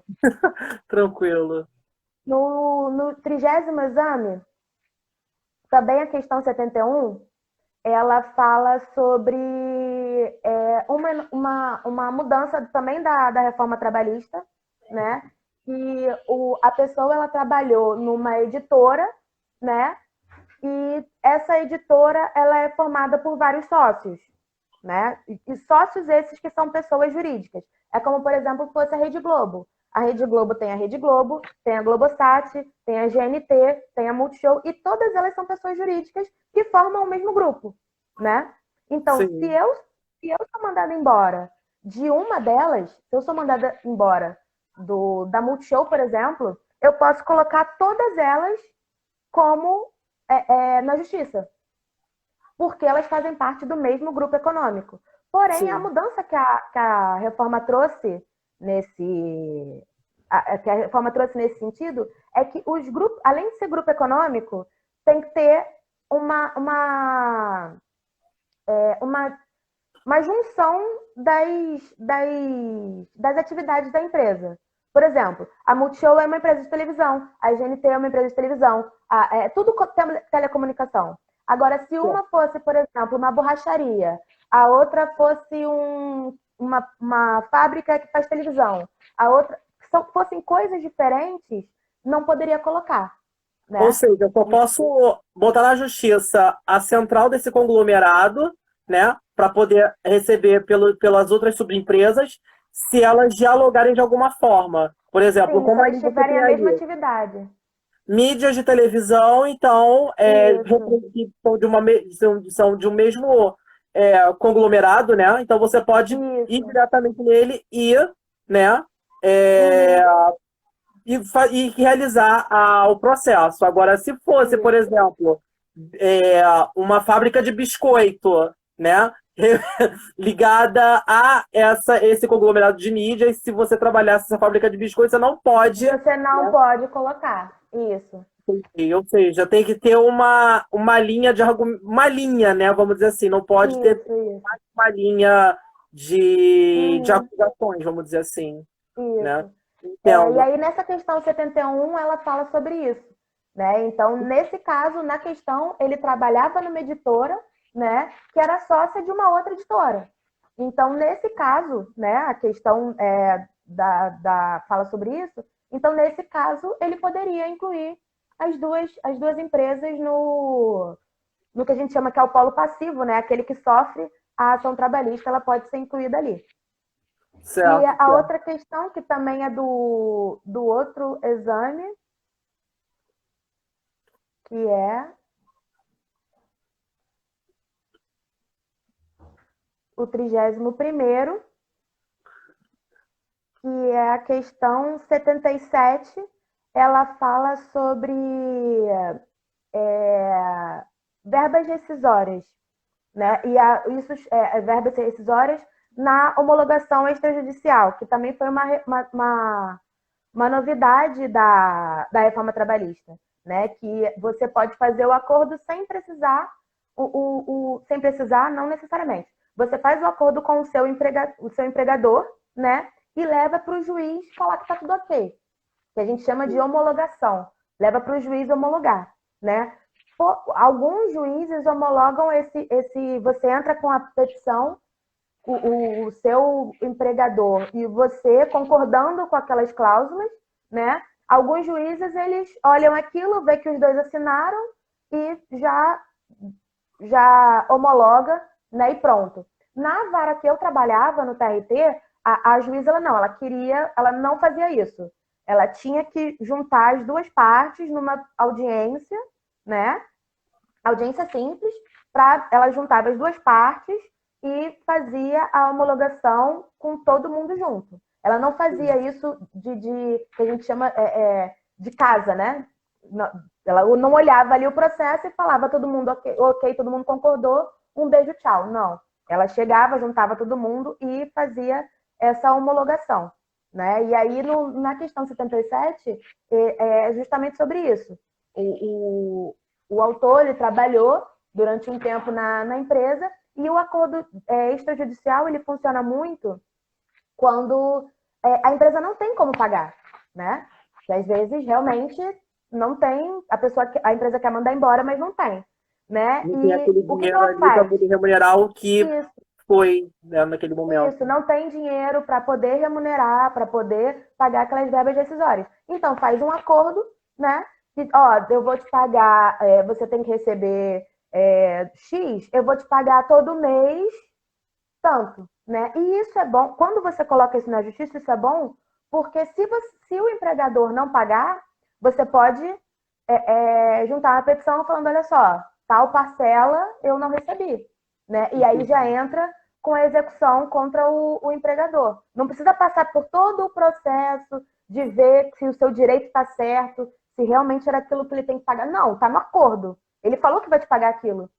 Tranquilo. No 30º exame, também a questão 71, ela fala sobre uma mudança também da reforma trabalhista, né? E a pessoa ela trabalhou numa editora, né? E essa editora ela é formada por vários sócios, né? E sócios esses que são pessoas jurídicas. É como, por exemplo, fosse a Rede Globo. A Rede Globo tem a Rede Globo, tem a Globosat, tem a GNT, tem a Multishow, e todas elas são pessoas jurídicas que formam o mesmo grupo, né? Então, se eu sou mandada embora de uma delas, se eu sou mandada embora da Multishow, por exemplo, eu posso colocar todas elas como na justiça, porque elas fazem parte do mesmo grupo econômico. Porém, Sim. a mudança que a reforma trouxe nesse sentido é que os grupos, além de ser grupo econômico, tem que ter uma junção das atividades da empresa. Por exemplo, a Multishow é uma empresa de televisão, a GNT é uma empresa de televisão, tudo telecomunicação. Agora, se uma fosse, por exemplo, uma borracharia, a outra fosse uma fábrica que faz televisão, a outra fossem coisas diferentes, não poderia colocar. Né? Ou seja, eu só posso botar na justiça a central desse conglomerado, né, para poder receber pelas outras subempresas, se elas dialogarem de alguma forma. Por exemplo, Sim, como elas tiverem a mesma atividade. Mídias de televisão, então, são de um mesmo conglomerado, né? Então você pode ir diretamente nele né? E realizar o processo. Agora, se fosse, por exemplo, uma fábrica de biscoito, né? ligada a esse conglomerado de mídias, se você trabalhasse essa fábrica de biscoito, você não pode... Você não pode colocar, isso. Ou seja, tem que ter uma linha de argumento, uma linha, né? Vamos dizer assim, não pode ter uma linha de acusações, vamos dizer assim. Isso. Né? E aí, nessa questão 71, ela fala sobre isso. Né? Então, nesse caso, na questão, ele trabalhava numa editora, né, que era sócia de uma outra editora. Então, nesse caso, né, a questão fala sobre isso. Então, nesse caso, ele poderia incluir as duas empresas no que a gente chama que é o polo passivo, né? Aquele que sofre a ação trabalhista, ela pode ser incluída ali. Certo, E a certo. outra questão, que também é do outro exame, que é o 31º, que é a questão 77, ela fala sobre verbas rescisórias, né? E isso verbas rescisórias na homologação extrajudicial, que também foi uma novidade da reforma trabalhista, né? Que você pode fazer o acordo sem precisar, sem precisar, não necessariamente. Você faz o acordo com o seu empregador, né? E leva para o juiz falar que está tudo ok, que a gente chama de homologação. Leva para o juiz homologar, né? Alguns juízes homologam você entra com a petição, o seu empregador e você concordando com aquelas cláusulas, né? Alguns juízes, eles olham aquilo, vê que os dois assinaram e já homologa, né? E pronto. Na vara que eu trabalhava, no TRT, a juíza, ela não fazia isso. Ela tinha que juntar as duas partes numa audiência, né? Audiência simples, ela juntava as duas partes e fazia a homologação com todo mundo junto. Ela não fazia isso que a gente chama de casa, né? Ela não olhava ali o processo e falava todo mundo ok, todo mundo concordou, um beijo, tchau. Não. Ela chegava, juntava todo mundo e fazia essa homologação, né? E aí, na questão 77, é justamente sobre isso. O autor, ele trabalhou durante um tempo na empresa, e o acordo extrajudicial, ele funciona muito quando a empresa não tem como pagar, né? Que às vezes realmente não tem, a empresa quer mandar embora, mas não tem, né? Não tem aquele O que dinheiro ela ali para faz? poder remunerar o que Isso, foi, né, naquele momento. isso, não tem dinheiro para poder remunerar, para poder pagar aquelas verbas decisórias. Então, faz um acordo, né? Que, eu vou te pagar, você tem que receber X, eu vou te pagar todo mês tanto, né? E isso é bom. Quando você coloca isso na justiça, isso é bom, porque se o empregador não pagar, você pode juntar uma petição falando, olha só, tal parcela eu não recebi, né? E aí já entra com a execução contra o empregador. Não precisa passar por todo o processo de ver se o seu direito está certo, se realmente era aquilo que ele tem que pagar. Não, está no acordo. Ele falou que vai te pagar aquilo,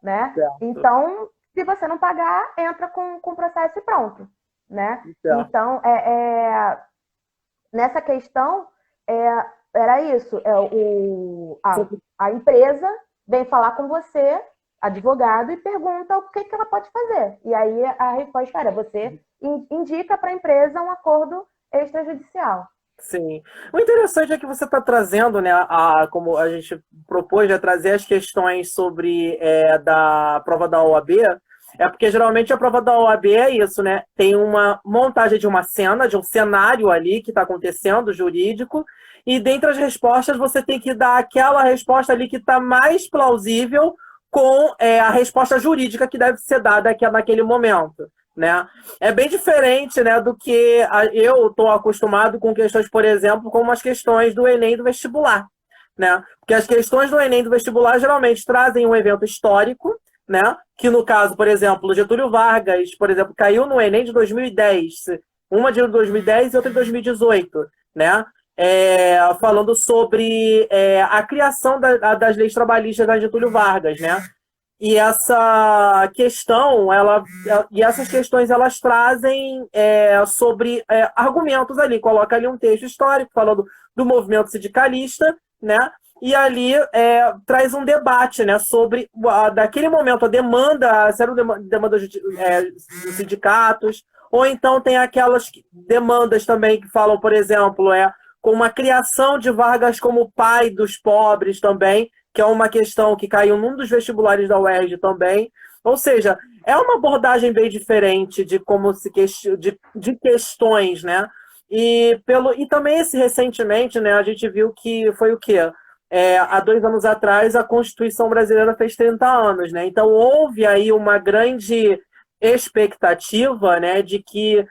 né? Certo. Então, se você não pagar, entra com o processo e pronto, né? Certo. Então, nessa questão, era isso. A empresa vem falar com você, advogado, e pergunta o que ela pode fazer. E aí a resposta era, você indica para a empresa um acordo extrajudicial. Sim. O interessante é que você está trazendo, né, como a gente propôs, trazer as questões sobre da prova da OAB, porque geralmente a prova da OAB é isso, né? Tem uma montagem de uma cena, de um cenário ali que está acontecendo, jurídico, e dentre as respostas você tem que dar aquela resposta ali que está mais plausível com a resposta jurídica que deve ser dada aqui, naquele momento. Né? É bem diferente, né, do que eu estou acostumado com questões, por exemplo, como as questões do Enem e do vestibular. Né? Porque as questões do Enem e do vestibular geralmente trazem um evento histórico, né? Que no caso, por exemplo, Getúlio Vargas, por exemplo, caiu no Enem de 2010, uma de 2010 e outra de 2018, né? Falando sobre a criação das leis trabalhistas da Getúlio Vargas, né? E essa questão, e essas questões elas trazem sobre argumentos ali, coloca ali um texto histórico falando do movimento sindicalista, né? E ali traz um debate, né, sobre daquele momento a demanda, se era uma demanda dos sindicatos, ou então tem aquelas demandas também que falam, por exemplo, com uma criação de Vargas como pai dos pobres também, que é uma questão que caiu num dos vestibulares da UERJ também. Ou seja, é uma abordagem bem diferente de como de questões, né? E também recentemente, né, a gente viu que foi o quê? Há 2 anos atrás, a Constituição brasileira fez 30 anos, né? Então houve aí uma grande expectativa, né, de que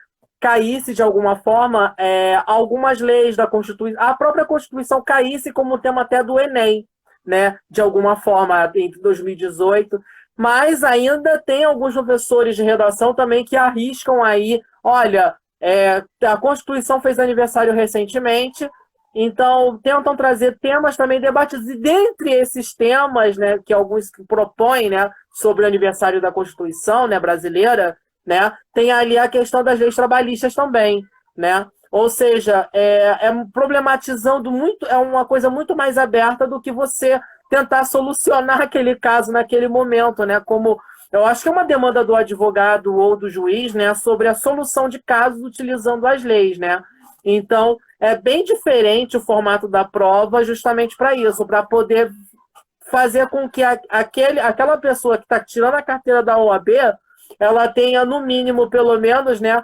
caísse de alguma forma algumas leis da Constituição, a própria Constituição caísse como tema até do Enem, né, de alguma forma, entre 2018, mas ainda tem alguns professores de redação também que arriscam aí, olha, a Constituição fez aniversário recentemente, então tentam trazer temas também debatidos, e dentre esses temas, né, que alguns propõem, né, sobre o aniversário da Constituição, né, brasileira, né, tem ali a questão das leis trabalhistas também, né? Ou seja, problematizando muito, é uma coisa muito mais aberta do que você tentar solucionar aquele caso naquele momento, né? Como eu acho que é uma demanda do advogado ou do juiz, né, sobre a solução de casos utilizando as leis, né? Então, é bem diferente o formato da prova justamente para isso, para poder fazer com que aquela pessoa que está tirando a carteira da OAB, ela tenha, no mínimo, pelo menos, né,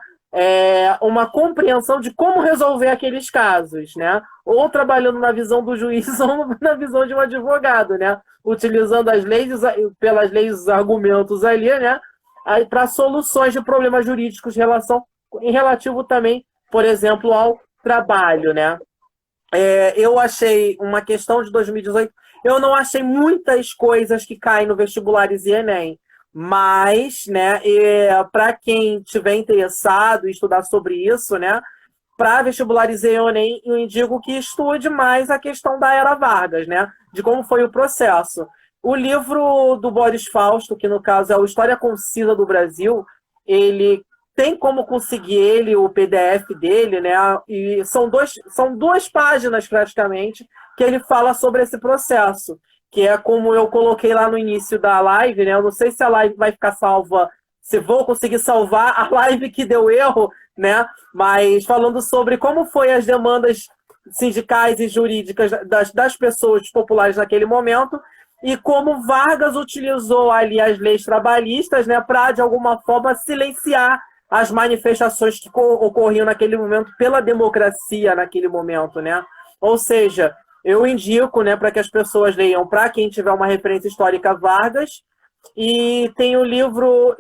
uma compreensão de como resolver aqueles casos, né? Ou trabalhando na visão do juiz ou na visão de um advogado, né? Utilizando as leis, pelas leis, os argumentos ali, né? Para soluções de problemas jurídicos em relativo também, por exemplo, ao trabalho, né? Eu achei uma questão de 2018, eu não achei muitas coisas que caem no vestibulares e Enem, mas, né, para quem tiver interessado em estudar sobre isso, né, para vestibulares e Enem, eu indico que estude mais a questão da Era Vargas, né, de como foi o processo. O livro do Boris Fausto, que no caso é o História Concisa do Brasil, ele tem como conseguir o PDF dele, né? E são duas páginas praticamente que ele fala sobre esse processo, que é como eu coloquei lá no início da live, né? Eu não sei se a live vai ficar salva, se vou conseguir salvar a live que deu erro, né? Mas falando sobre como foi as demandas sindicais e jurídicas das pessoas populares naquele momento, e como Vargas utilizou ali as leis trabalhistas, né, para, de alguma forma, silenciar as manifestações que ocorriam naquele momento pela democracia naquele momento, né? Ou seja, eu indico, né, para que as pessoas leiam, para quem tiver uma referência histórica, Vargas, e tem o livro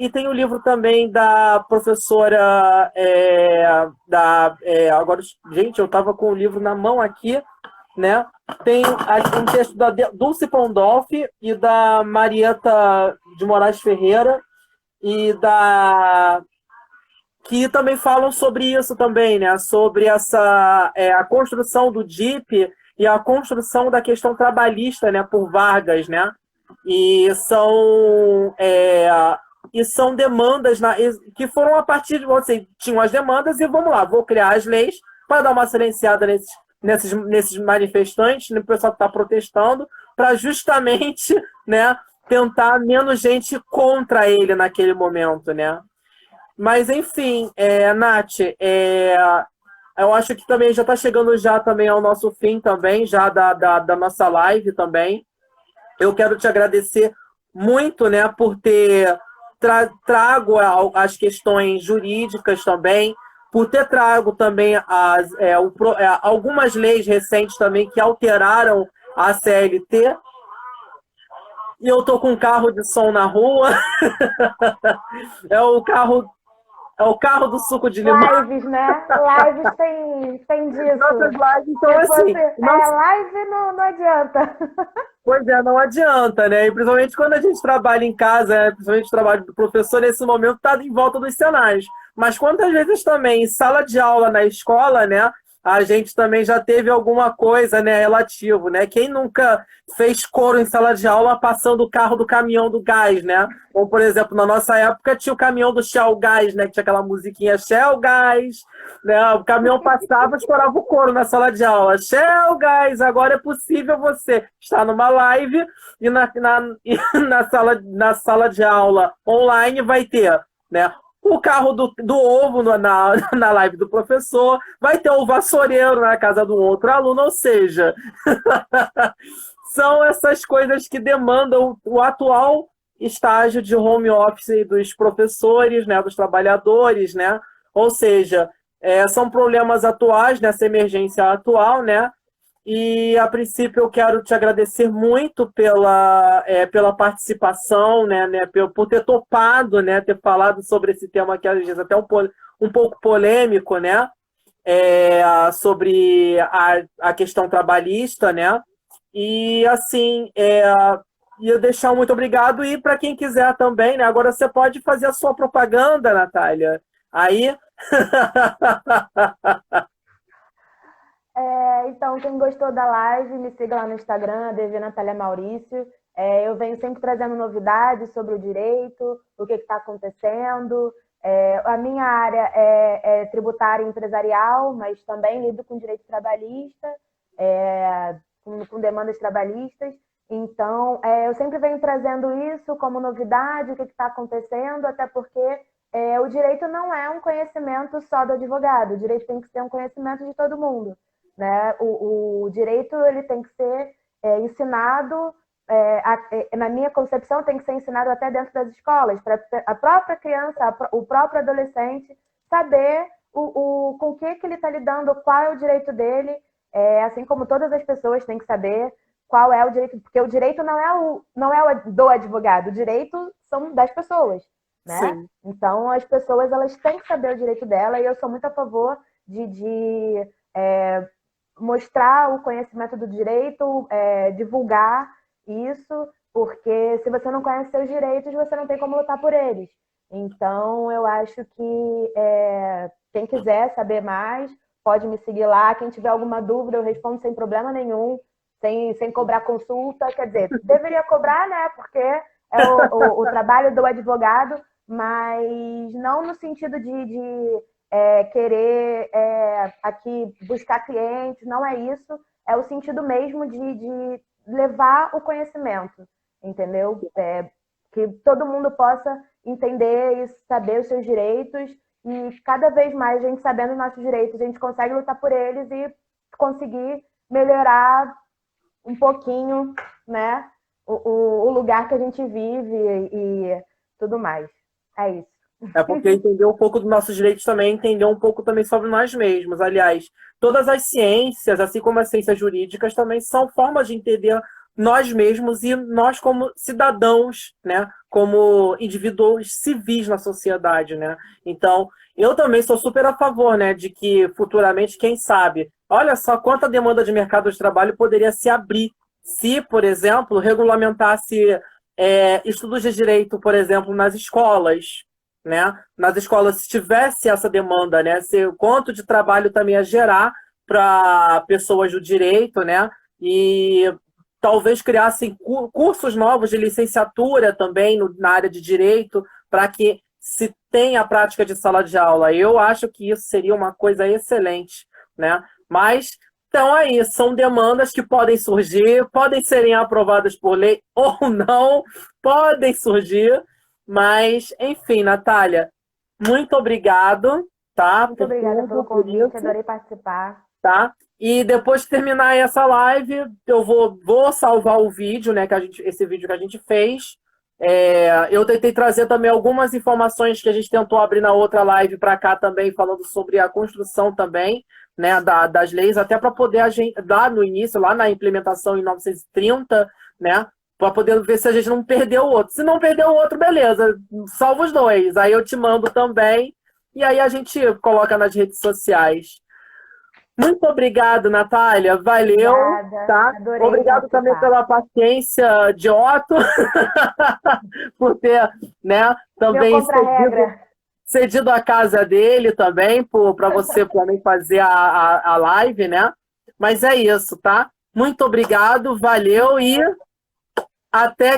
também da professora agora, gente, eu estava com o livro na mão aqui, né? Tem um texto da Dulce Pondolfi e da Marieta de Moraes Ferreira e que também falam sobre isso também, né? Sobre a construção do DIP e a construção da questão trabalhista, né? Por Vargas, né? E são demandas que foram a partir de você tinham as demandas e vamos lá, vou criar as leis para dar uma silenciada nesses manifestantes, no pessoal que está protestando, para justamente, né, tentar menos gente contra ele naquele momento, né? Mas, enfim, Nath, eu acho que também já está chegando já também ao nosso fim também, já da nossa live também. Eu quero te agradecer muito, né, por ter trago as questões jurídicas também, por ter trago também algumas leis recentes também que alteraram a CLT. E eu tô com um carro de som na rua. É o carro do suco de limão. Lives, né? Lives tem disso. Nossas lives, então, assim... live não adianta. Pois não adianta, né? E principalmente quando a gente trabalha em casa, né? Principalmente o trabalho do professor, nesse momento está em volta dos cenários. Mas quantas vezes também, em sala de aula na escola, né? A gente também já teve alguma coisa, né, relativo, né? Quem nunca fez coro em sala de aula passando o carro do caminhão do gás, né? Ou, por exemplo, na nossa época tinha o caminhão do Shell Gás, né? Que tinha aquela musiquinha Shell Gás, né? O caminhão passava e estourava o coro na sala de aula. Shell Gás, agora é possível você estar numa live e na sala de aula online vai ter, né? O carro do ovo na live do professor, vai ter o vassoureiro na casa do outro aluno, ou seja, são essas coisas que demandam o atual estágio de home office dos professores, né, dos trabalhadores, né? Ou seja, são problemas atuais nessa emergência atual, né? E, a princípio, eu quero te agradecer muito pela participação, né, por ter topado, né, ter falado sobre esse tema que, às vezes, até um pouco polêmico, né, sobre a questão trabalhista, né, e, assim, ia deixar um muito obrigado, e para quem quiser também, né, agora você pode fazer a sua propaganda, Natália, aí... Então, quem gostou da live, me siga lá no Instagram, DG Natália Maurício. Eu venho sempre trazendo novidades sobre o direito, o que está acontecendo. A minha área é tributária e empresarial, mas também lido com direito trabalhista, com demandas trabalhistas. Então, eu sempre venho trazendo isso como novidade, o que está acontecendo, até porque o direito não é um conhecimento só do advogado, o direito tem que ser um conhecimento de todo mundo. Né? O direito ele tem que ser ensinado, na minha concepção, tem que ser ensinado até dentro das escolas, para a própria criança, o próprio adolescente saber com o que ele está lidando, qual é o direito dele, assim como todas as pessoas têm que saber qual é o direito, porque o direito não é o do advogado, o direito são das pessoas. Né? Sim. Então, as pessoas elas têm que saber o direito dela, e eu sou muito a favor de mostrar o conhecimento do direito, divulgar isso, porque se você não conhece seus direitos, você não tem como lutar por eles. Então, eu acho que quem quiser saber mais, pode me seguir lá. Quem tiver alguma dúvida, eu respondo sem problema nenhum, sem cobrar consulta. Quer dizer, deveria cobrar, né? Porque é o trabalho do advogado, mas não no sentido de querer aqui buscar clientes, não é isso, é o sentido mesmo de levar o conhecimento, entendeu? Que todo mundo possa entender e saber os seus direitos, e cada vez mais a gente sabendo os nossos direitos, a gente consegue lutar por eles e conseguir melhorar um pouquinho, né, o lugar que a gente vive e tudo mais. É isso. Porque entender um pouco dos nossos direitos também é entender um pouco também sobre nós mesmos. Aliás, todas as ciências, assim como as ciências jurídicas, também são formas de entender nós mesmos e nós como cidadãos, né? Como indivíduos civis na sociedade, né? Então, eu também sou super a favor, né, de que futuramente, quem sabe, olha só quanta demanda de mercado de trabalho poderia se abrir se, por exemplo, regulamentasse estudos de direito, por exemplo, nas escolas, né? Nas escolas, se tivesse essa demanda, né? O quanto de trabalho também ia gerar para pessoas do direito, né? E talvez criassem cursos novos de licenciatura também na área de direito, para que se tenha a prática de sala de aula. Eu acho que isso seria uma coisa excelente, né? Mas, então aí, são demandas que podem surgir, podem serem aprovadas por lei ou não, podem surgir. Mas, enfim, Natália, muito obrigado, tá? Muito obrigada pelo convite, adorei participar. Tá? E depois de terminar essa live, eu vou salvar o vídeo, né? Esse vídeo que a gente fez. Eu tentei trazer também algumas informações que a gente tentou abrir na outra live para cá também, falando sobre a construção também, né, das leis, até para poder a gente, lá no início, lá na implementação em 1930, né? Para poder ver se a gente não perdeu o outro. Se não perdeu o outro, beleza, salva os dois. Aí eu te mando também, e aí a gente coloca nas redes sociais. Muito obrigado, Natália. Valeu. Obrigada. Tá? Obrigado também pela paciência de Otto, por ter, né, também cedido a casa dele também, para você também fazer a live, né? Mas é isso, tá? Muito obrigado, valeu e até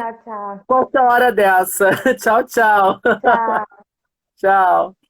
qualquer hora dessa. Tchau, tchau. Tchau. Tchau.